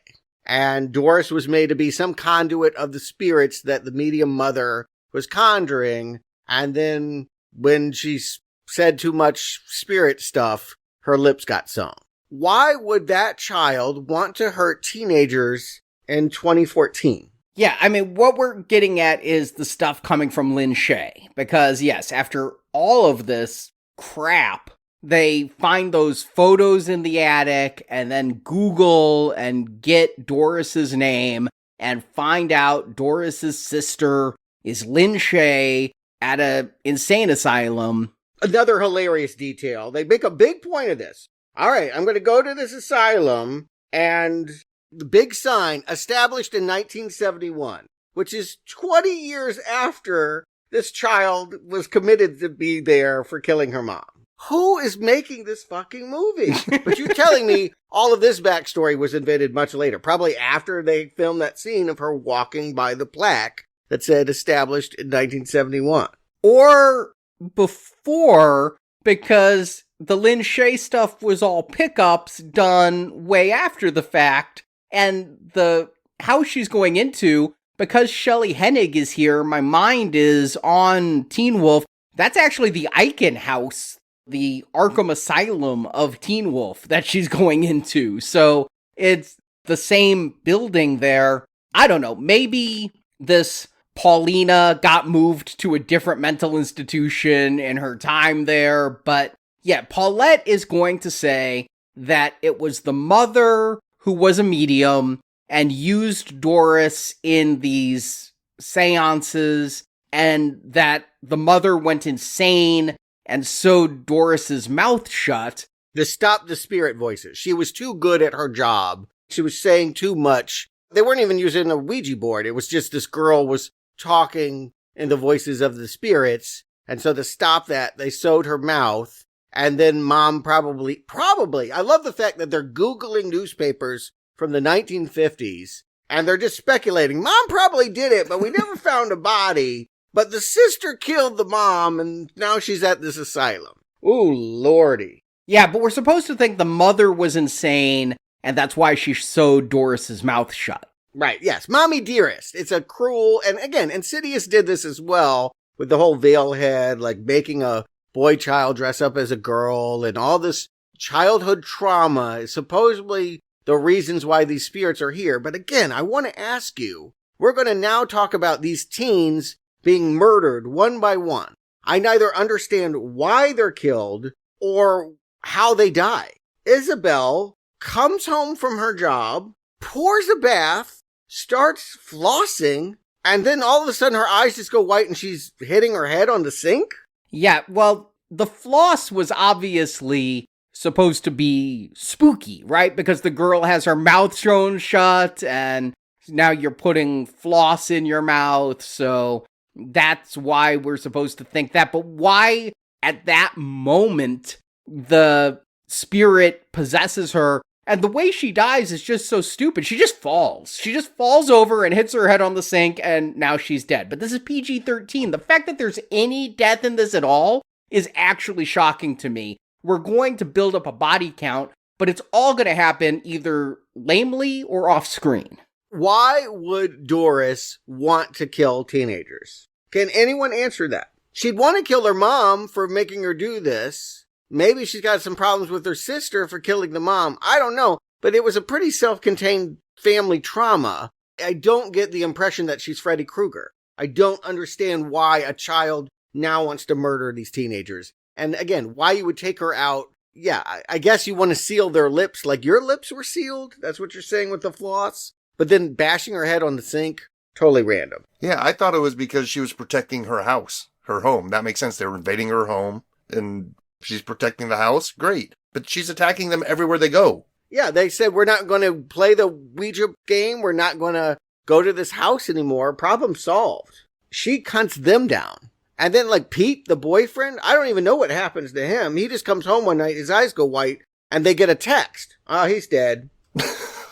And Doris was made to be some conduit of the spirits that the medium mother was conjuring. And then when she said too much spirit stuff, her lips got sewn. Why would that child want to hurt teenagers in 2014? Yeah, I mean, what we're getting at is the stuff coming from Lin Shaye. Because, yes, after all of this crap, they find those photos in the attic and then Google and get Doris's name and find out Doris's sister is Lin Shaye at a insane asylum. Another hilarious detail. They make a big point of this. All right, I'm going to go to this asylum, and the big sign, established in 1971, which is 20 years after this child was committed to be there for killing her mom. Who is making this fucking movie? But you're telling me all of this backstory was invented much later, probably after they filmed that scene of her walking by the plaque that said established in 1971. Or before, because the Lin Shaye stuff was all pickups done way after the fact, and the house she's going into, because Shelley Hennig is here, my mind is on Teen Wolf. That's actually the Eichen house, the Arkham Asylum of Teen Wolf that she's going into. So it's the same building there. I don't know, maybe this Paulina got moved to a different mental institution in her time there. But yeah, Paulette is going to say that it was the mother who was a medium and used Doris in these seances, and that the mother went insane and sewed Doris's mouth shut. To stop the spirit voices. She was too good at her job. She was saying too much. They weren't even using a Ouija board. It was just this girl was talking in the voices of the spirits. And so to stop that, they sewed her mouth. And then mom probably, I love the fact that they're Googling newspapers from the 1950s. And they're just speculating. Mom probably did it, but we never found a body. But the sister killed the mom, and now she's at this asylum. Ooh, lordy. Yeah, but we're supposed to think the mother was insane, and that's why she sewed Doris's mouth shut. Right, yes. Mommy Dearest. It's a cruel, and again, Insidious did this as well, with the whole veil head, like making a boy child dress up as a girl, and all this childhood trauma is supposedly the reasons why these spirits are here. But again, I want to ask you, we're going to now talk about these teens being murdered one by one. I neither understand why they're killed or how they die. Isabel comes home from her job, pours a bath, starts flossing, and then all of a sudden her eyes just go white and she's hitting her head on the sink? Yeah, well, the floss was obviously supposed to be spooky, right? Because the girl has her mouth sewn shut, and now you're putting floss in your mouth, so that's why we're supposed to think that. But why, at that moment, the spirit possesses her, and the way she dies is just so stupid. She just falls. She just falls over and hits her head on the sink, and now she's dead. But this is PG-13. The fact that there's any death in this at all is actually shocking to me. We're going to build up a body count, but it's all going to happen either lamely or off screen. Why would Doris want to kill teenagers? Can anyone answer that? She'd want to kill her mom for making her do this. Maybe she's got some problems with her sister for killing the mom. I don't know. But it was a pretty self-contained family trauma. I don't get the impression that she's Freddy Krueger. I don't understand why a child now wants to murder these teenagers. And again, why you would take her out. Yeah, I guess you want to seal their lips like your lips were sealed. That's what you're saying with the floss. But then bashing her head on the sink, totally random. Yeah, I thought it was because she was protecting her house, her home. That makes sense. They were invading her home, and she's protecting the house. Great. But she's attacking them everywhere they go. Yeah, they said, we're not going to play the Ouija game. We're not going to go to this house anymore. Problem solved. She cunts them down. And then, like, Pete, the boyfriend, I don't even know what happens to him. He just comes home one night, his eyes go white, and they get a text. Oh, he's dead.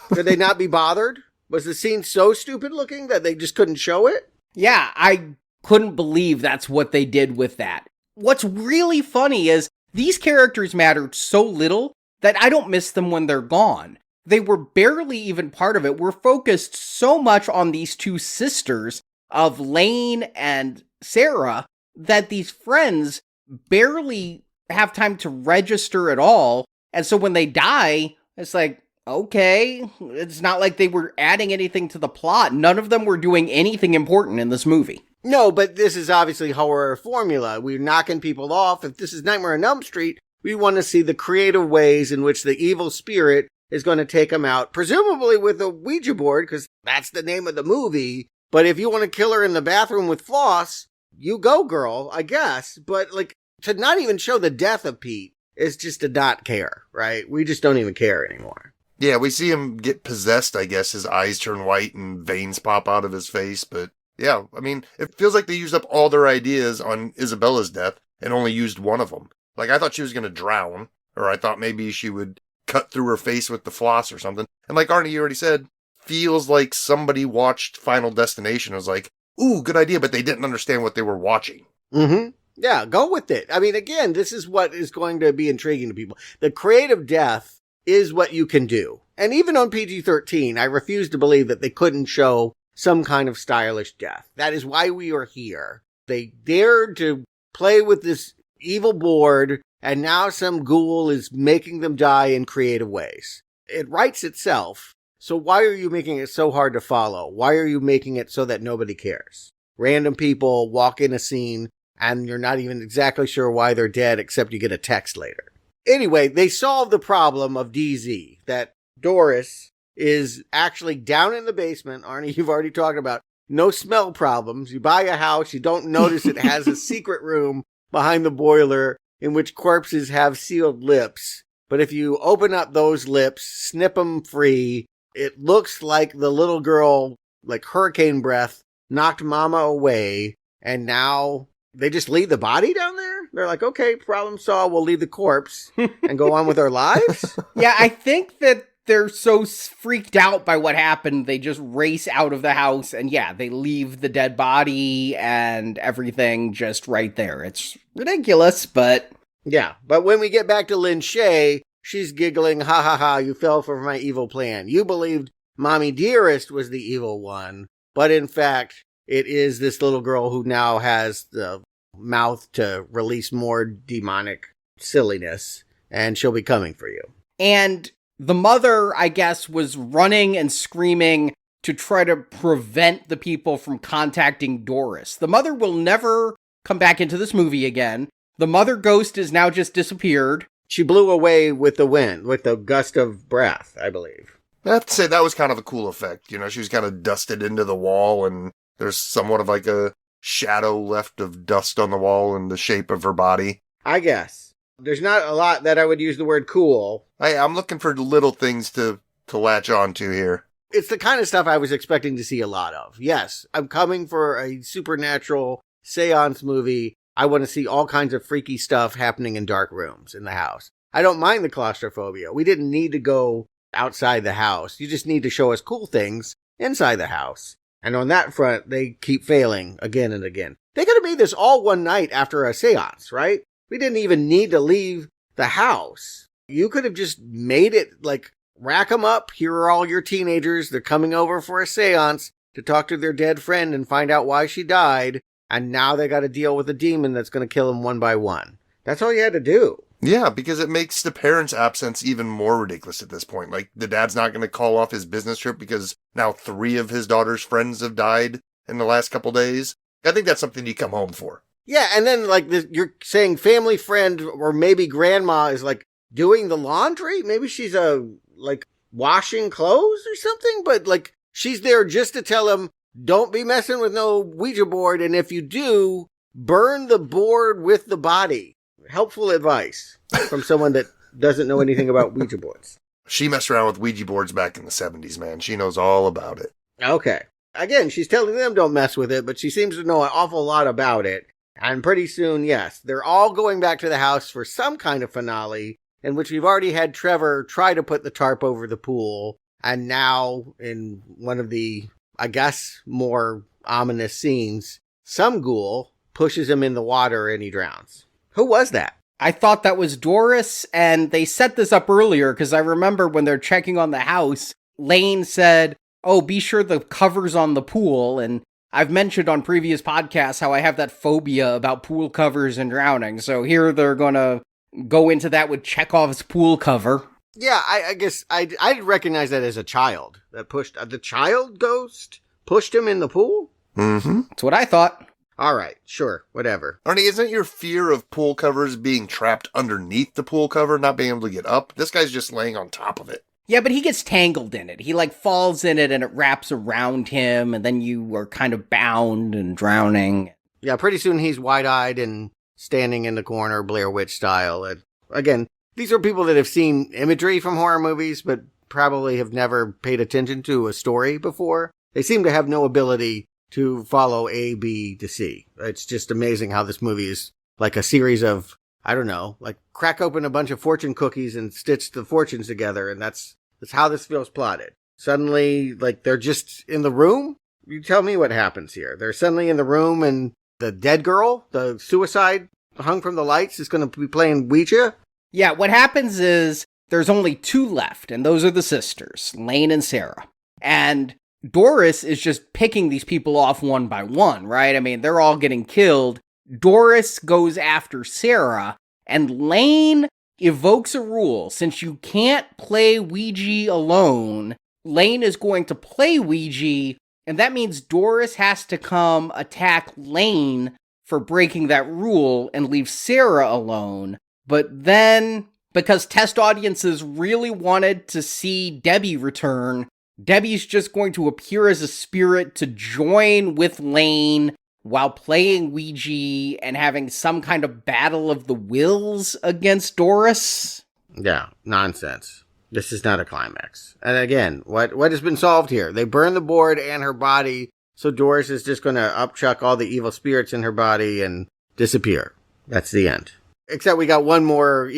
Could they not be bothered? Was the scene so stupid looking that they just couldn't show it? Yeah, I couldn't believe that's what they did with that. What's really funny is these characters mattered so little that I don't miss them when they're gone. They were barely even part of it. We're focused so much on these two sisters of Lane and Sarah that these friends barely have time to register at all. And so when they die, it's like, okay, it's not like they were adding anything to the plot. None of them were doing anything important in this movie. No, but this is obviously horror formula. We're knocking people off. If this is Nightmare on Elm Street, we want to see the creative ways in which the evil spirit is going to take them out, presumably with a Ouija board, because that's the name of the movie. But if you want to kill her in the bathroom with floss, you go, girl, I guess. But, like, to not even show the death of Pete is just to not care, right? We just don't even care anymore. Yeah, we see him get possessed, I guess. His eyes turn white and veins pop out of his face. But, yeah, I mean, it feels like they used up all their ideas on Isabella's death and only used one of them. Like, I thought she was going to drown, or I thought maybe she would cut through her face with the floss or something. And like Arnie, you already said, feels like somebody watched Final Destination and was like, ooh, good idea, but they didn't understand what they were watching. Mm-hmm. Yeah, go with it. I mean, again, this is what is going to be intriguing to people. The creative death is what you can do. And even on PG-13, I refuse to believe that they couldn't show some kind of stylish death. That is why we are here. They dared to play with this evil board, and now some ghoul is making them die in creative ways. It writes itself. So why are you making it so hard to follow? Why are you making it so that nobody cares? random people walk in a scene and you're not even exactly sure why they're dead except you get a text later. Anyway, they solve the problem of DZ, that Doris is actually down in the basement. Arnie, you've already talked about no smell problems. You buy a house, you don't notice it has a secret room behind the boiler in which corpses have sealed lips. But if you open up those lips, snip them free, it looks like the little girl, like hurricane breath, knocked mama away, and now they just leave the body down there? They're like, okay, problem solved, we'll leave the corpse and go on with our lives? Yeah, I think that they're so freaked out by what happened, they just race out of the house, and yeah, they leave the dead body and everything just right there. It's ridiculous, but... Yeah, but when we get back to Lin Shaye, she's giggling, ha ha ha, you fell for my evil plan. You believed Mommy Dearest was the evil one, but in fact, it is this little girl who now has the mouth to release more demonic silliness, and she'll be coming for you. And the mother, I guess, was running and screaming to try to prevent the people from contacting Doris. The mother will never come back into this movie again. The mother ghost is now just disappeared. She blew away with the wind, with the gust of breath, I believe. I have to say, that was kind of a cool effect. You know, she was kind of dusted into the wall, and there's somewhat of like a shadow left of dust on the wall in the shape of her body. I guess. There's not a lot that I would use the word cool. I'm looking for little things to latch on to here. It's the kind of stuff I was expecting to see a lot of. Yes, I'm coming for a supernatural seance movie. I want to see all kinds of freaky stuff happening in dark rooms in the house. I don't mind the claustrophobia. We didn't need to go outside the house. You just need to show us cool things inside the house. And on that front, they keep failing again and again. They could have made this all one night after a seance, right? We didn't even need to leave the house. You could have just made it like, rack them up. Here are all your teenagers. They're coming over for a seance to talk to their dead friend and find out why she died. And now they got to deal with a demon that's going to kill them one by one. That's all you had to do. Yeah, because it makes the parents' absence even more ridiculous at this point. Like, the dad's not going to call off his business trip because now 3 of his daughter's friends have died in the last couple days. I think that's something you come home for. Yeah, and then, like, you're saying family friend or maybe grandma is, like, doing the laundry? Maybe she's, washing clothes or something? But, like, she's there just to tell him, don't be messing with no Ouija board, and if you do, burn the board with the body. Helpful advice from someone that doesn't know anything about Ouija boards. She messed around with Ouija boards back in the 70s, man. She knows all about it. Okay. Again, she's telling them don't mess with it, but she seems to know an awful lot about it. And pretty soon, yes, they're all going back to the house for some kind of finale, in which we've already had Trevor try to put the tarp over the pool, and now, in one of the, I guess, more ominous scenes, some ghoul pushes him in the water and he drowns. Who was that? I thought that was Doris, and they set this up earlier, because I remember when they're checking on the house, Lane said, oh, be sure the cover's on the pool, and I've mentioned on previous podcasts how I have that phobia about pool covers and drowning, so here they're gonna go into that with Chekhov's pool cover. Yeah, I guess I recognize that as a child. That pushed, the child ghost pushed him in the pool? Mm-hmm. That's what I thought. All right, sure, whatever. Arnie, isn't your fear of pool covers being trapped underneath the pool cover, not being able to get up? This guy's just laying on top of it. Yeah, but he gets tangled in it. He, falls in it and it wraps around him, and then you are kind of bound and drowning. Yeah, pretty soon he's wide-eyed and standing in the corner, Blair Witch style. And again, these are people that have seen imagery from horror movies, but probably have never paid attention to a story before. They seem to have no ability to follow A, B to C. It's just amazing how this movie is like a series of, I don't know, like crack open a bunch of fortune cookies and stitch the fortunes together, and that's how this feels plotted. Suddenly, they're just in the room? You tell me what happens here. They're suddenly in the room, and the dead girl, the suicide hung from the lights, is going to be playing Ouija? Yeah, what happens is there's only 2 left, and those are the sisters, Lane and Sarah. And Doris is just picking these people off one by one, right? I mean, they're all getting killed. Doris goes after Sarah, and Lane evokes a rule. Since you can't play Ouija alone, Lane is going to play Ouija And that means Doris has to come attack Lane for breaking that rule and leave Sarah alone. But then, because test audiences really wanted to see Debbie return, Debbie's just going to appear as a spirit to join with Lane while playing Ouija and having some kind of battle of the wills against Doris. Yeah, nonsense. This is not a climax. And again, what has been solved here? They burn the board and her body, so Doris is just going to upchuck all the evil spirits in her body and disappear. That's the end. Except we got one more,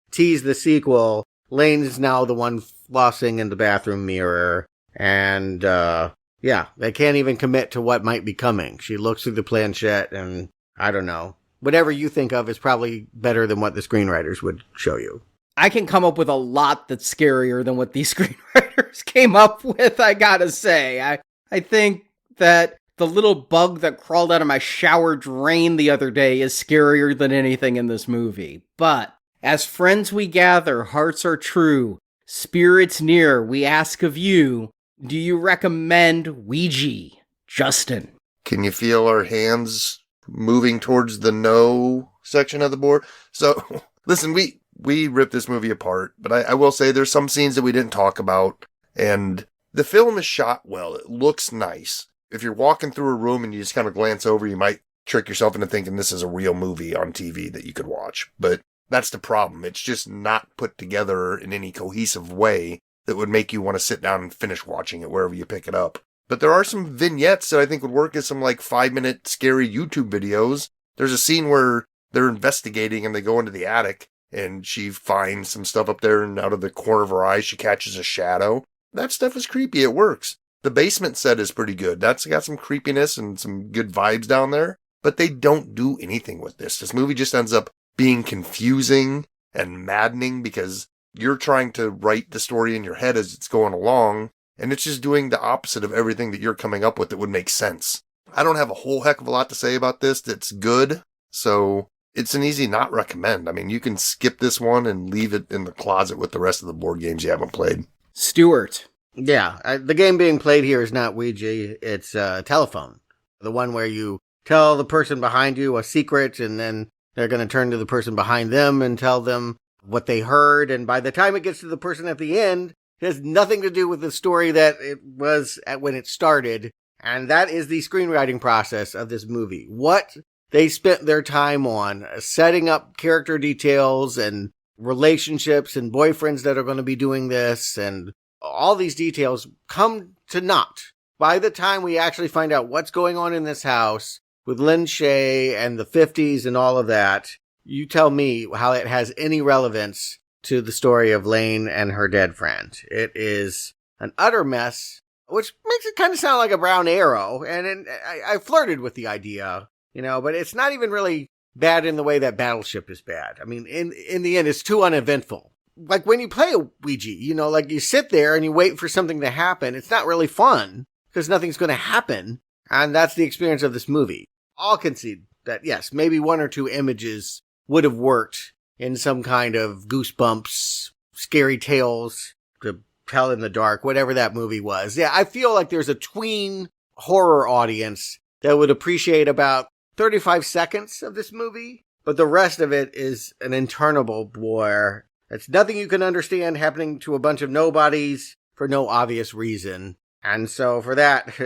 tease the sequel. Lane is now the one flossing in the bathroom mirror. And, they can't even commit to what might be coming. She looks through the planchette and, I don't know. Whatever you think of is probably better than what the screenwriters would show you. I can come up with a lot that's scarier than what these screenwriters came up with, I gotta say. I think that the little bug that crawled out of my shower drain the other day is scarier than anything in this movie. But, as friends we gather, hearts are true, spirits near, we ask of you, do you recommend Ouija? Justin. Can you feel our hands moving towards the no section of the board? So, listen, we ripped this movie apart, but I will say there's some scenes that we didn't talk about, and the film is shot well. It looks nice. If you're walking through a room and you just kind of glance over, you might trick yourself into thinking this is a real movie on TV that you could watch. But that's the problem. It's just not put together in any cohesive way that would make you want to sit down and finish watching it wherever you pick it up. But there are some vignettes that I think would work as some 5-minute scary YouTube videos. There's a scene where they're investigating and they go into the attic and she finds some stuff up there, and out of the corner of her eye she catches a shadow. That stuff is creepy. It works. The basement set is pretty good. That's got some creepiness and some good vibes down there. But they don't do anything with this. This movie just ends up being confusing and maddening because you're trying to write the story in your head as it's going along, and it's just doing the opposite of everything that you're coming up with that would make sense. I don't have a whole heck of a lot to say about this that's good, so it's an easy not recommend. I mean, you can skip this one and leave it in the closet with the rest of the board games you haven't played. Stuart. Yeah, the game being played here is not Ouija, it's telephone. The one where you tell the person behind you a secret, and then they're going to turn to the person behind them and tell them what they heard, and by the time it gets to the person at the end, it has nothing to do with the story that it was when it started, and that is the screenwriting process of this movie. What they spent their time on, setting up character details and relationships and boyfriends that are going to be doing this, and all these details come to naught by the time we actually find out what's going on in this house with Lin Shaye and the 50s and all of that. You tell me how it has any relevance to the story of Lane and her dead friend. It is an utter mess, which makes it kind of sound like a brown arrow. And I flirted with the idea, but it's not even really bad in the way that Battleship is bad. I mean, in the end, it's too uneventful. Like when you play a Ouija, you sit there and you wait for something to happen. It's not really fun because nothing's going to happen. And that's the experience of this movie. I'll concede that, yes, maybe one or two images would have worked in some kind of Goosebumps, Scary Tales to tell in the dark, whatever that movie was. Yeah, I feel like there's a tween horror audience that would appreciate about 35 seconds of this movie, but the rest of it is an interminable bore. It's nothing you can understand happening to a bunch of nobodies for no obvious reason. And so for that,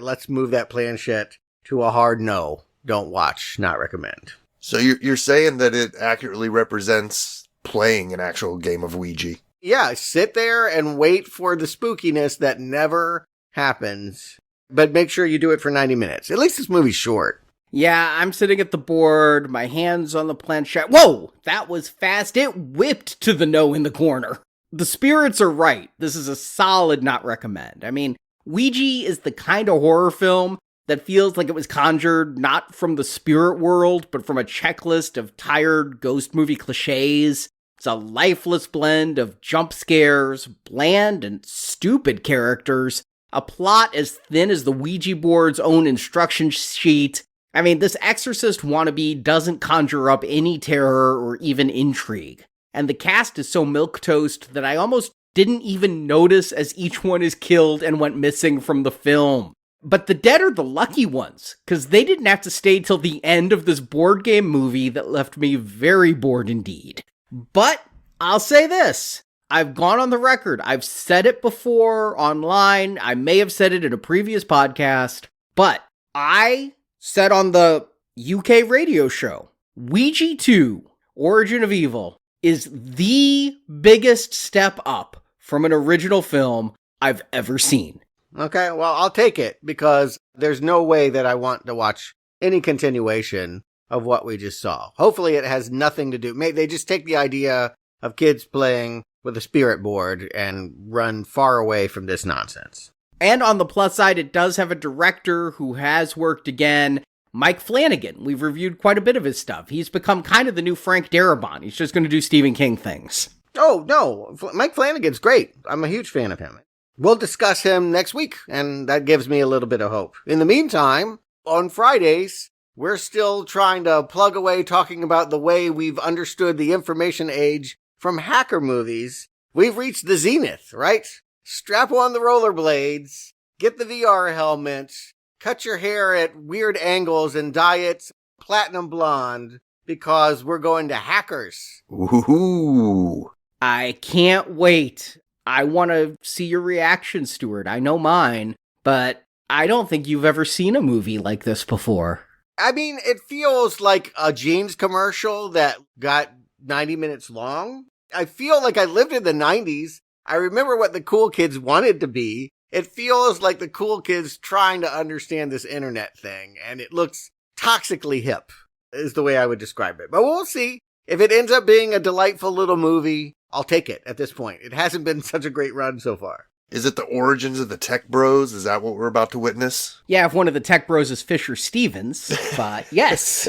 let's move that planchette to a hard no. Don't watch, not recommend. So you're saying that it accurately represents playing an actual game of Ouija? Yeah, sit there and wait for the spookiness that never happens. But make sure you do it for 90 minutes. At least this movie's short. Yeah, I'm sitting at the board, my hands on the planchette. Whoa, that was fast. It whipped to the no in the corner. The spirits are right. This is a solid not recommend. I mean, Ouija is the kind of horror film that feels like it was conjured not from the spirit world, but from a checklist of tired ghost movie cliches. It's a lifeless blend of jump scares, bland and stupid characters, a plot as thin as the Ouija board's own instruction sheet. I mean, this Exorcist wannabe doesn't conjure up any terror or even intrigue. And the cast is so milquetoast that I almost didn't even notice as each one is killed and went missing from the film. But the dead are the lucky ones, because they didn't have to stay till the end of this board game movie that left me very bored indeed. But I'll say this. I've gone on the record. I've said it before online. I may have said it in a previous podcast. But I said on the UK radio show, Ouija 2, Origin of Evil, is the biggest step up from an original film I've ever seen. Okay, well, I'll take it, because there's no way that I want to watch any continuation of what we just saw. Hopefully it has nothing to do. Maybe they just take the idea of kids playing with a spirit board and run far away from this nonsense. And on the plus side, it does have a director who has worked again, Mike Flanagan. We've reviewed quite a bit of his stuff. He's become kind of the new Frank Darabont. He's just going to do Stephen King things. Oh, no. Mike Flanagan's great. I'm a huge fan of him. We'll discuss him next week, and that gives me a little bit of hope. In the meantime, on Fridays, we're still trying to plug away talking about the way we've understood the information age from hacker movies. We've reached the zenith, right? Strap on the rollerblades, get the VR helmet, cut your hair at weird angles and dye it platinum blonde, because we're going to hackers. Ooh. I can't wait. I want to see your reaction, Stuart. I know mine, but I don't think you've ever seen a movie like this before. I mean, it feels like a jeans commercial that got 90 minutes long. I feel like I lived in the 90s. I remember what the cool kids wanted to be. It feels like the cool kids trying to understand this internet thing, and it looks toxically hip, is the way I would describe it. But we'll see. If it ends up being a delightful little movie, I'll take it at this point. It hasn't been such a great run so far. Is it the origins of the tech bros? Is that what we're about to witness? Yeah, if one of the tech bros is Fisher Stevens, but yes.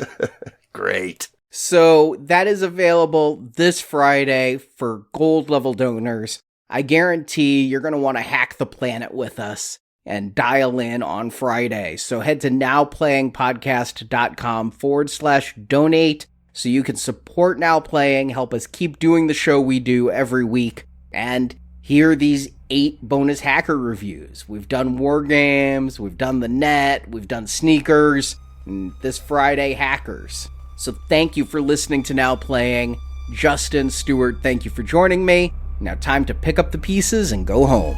Great. So that is available this Friday for gold level donors. I guarantee you're going to want to hack the planet with us and dial in on Friday. So head to nowplayingpodcast.com/donate so you can support Now Playing, help us keep doing the show we do every week, and hear these 8 bonus hacker reviews. We've done war games, we've done the net, we've done sneakers, and this Friday, hackers. So thank you for listening to Now Playing. Justin, Stuart, thank you for joining me. Now time to pick up the pieces and go home.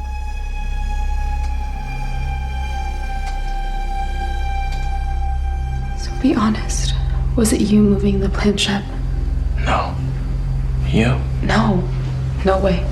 So be honest. Was it you moving the planchette? No. You? No. No way.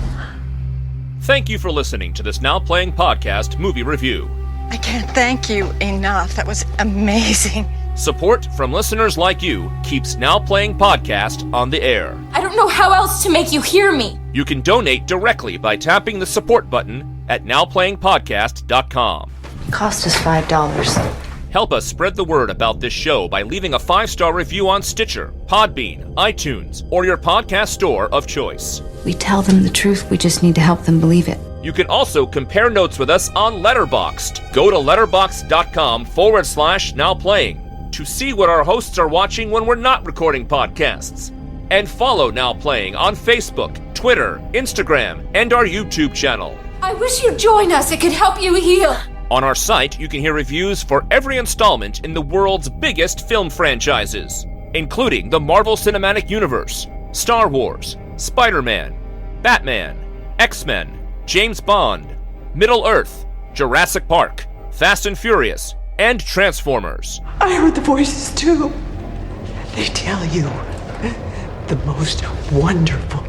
Thank you for listening to this Now Playing Podcast movie review. I can't thank you enough. That was amazing. Support from listeners like you keeps Now Playing Podcast on the air. I don't know how else to make you hear me. You can donate directly by tapping the support button at nowplayingpodcast.com. Cost us $5. Help us spread the word about this show by leaving a 5-star review on Stitcher, Podbean, iTunes, or your podcast store of choice. We tell them the truth, we just need to help them believe it. You can also compare notes with us on Letterboxd. Go to letterboxd.com/nowplaying to see what our hosts are watching when we're not recording podcasts. And follow Now Playing on Facebook, Twitter, Instagram, and our YouTube channel. I wish you'd join us. It could help you heal. On our site, you can hear reviews for every installment in the world's biggest film franchises, including the Marvel Cinematic Universe, Star Wars, Spider-Man, Batman, X-Men, James Bond, Middle-earth, Jurassic Park, Fast and Furious, and Transformers. I heard the voices too. They tell you the most wonderful,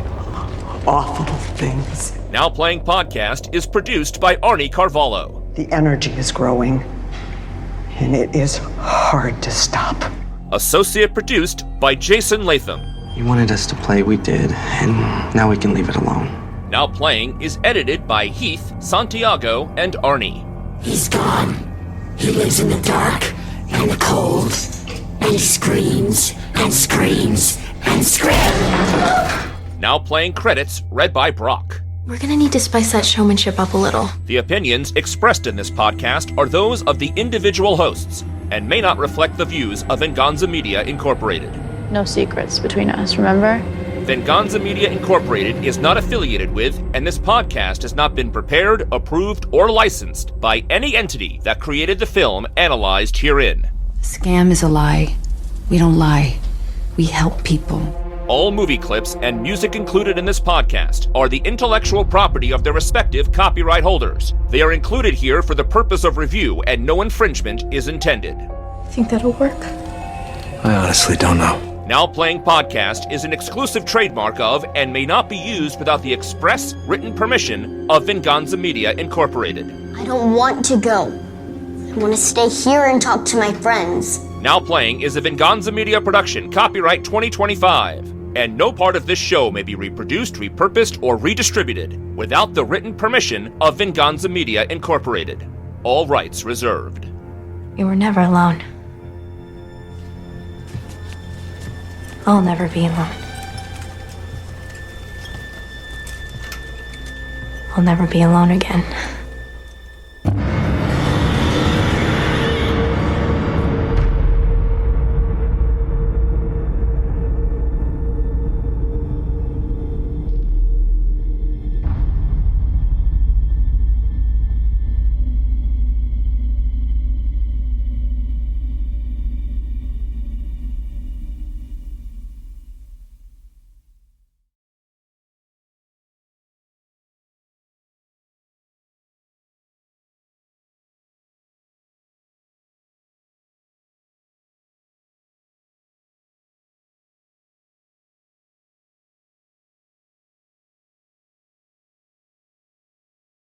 awful things. Now Playing Podcast is produced by Arnie Carvalho. The energy is growing, and it is hard to stop. Associate produced by Jason Latham. You wanted us to play, we did, and now we can leave it alone. Now Playing is edited by Heath, Santiago, and Arnie. He's gone. He lives in the dark and the cold, and he screams and screams and screams. Now Playing credits read by Brock. We're gonna need to spice that showmanship up a little. The opinions expressed in this podcast are those of the individual hosts and may not reflect the views of Venganza Media Incorporated. No secrets between us, remember? Venganza Media Incorporated is not affiliated with, and this podcast has not been prepared, approved, or licensed by any entity that created the film analyzed herein. Scam is a lie. We don't lie. We help people. All movie clips and music included in this podcast are the intellectual property of their respective copyright holders. They are included here for the purpose of review, and no infringement is intended. Think that'll work? I honestly don't know. Now Playing Podcast is an exclusive trademark of and may not be used without the express written permission of Venganza Media Incorporated. I don't want to go. I want to stay here and talk to my friends. Now Playing is a Venganza Media production, copyright 2025, and no part of this show may be reproduced, repurposed, or redistributed without the written permission of Venganza Media Incorporated. All rights reserved. You were never alone. I'll never be alone. I'll never be alone again.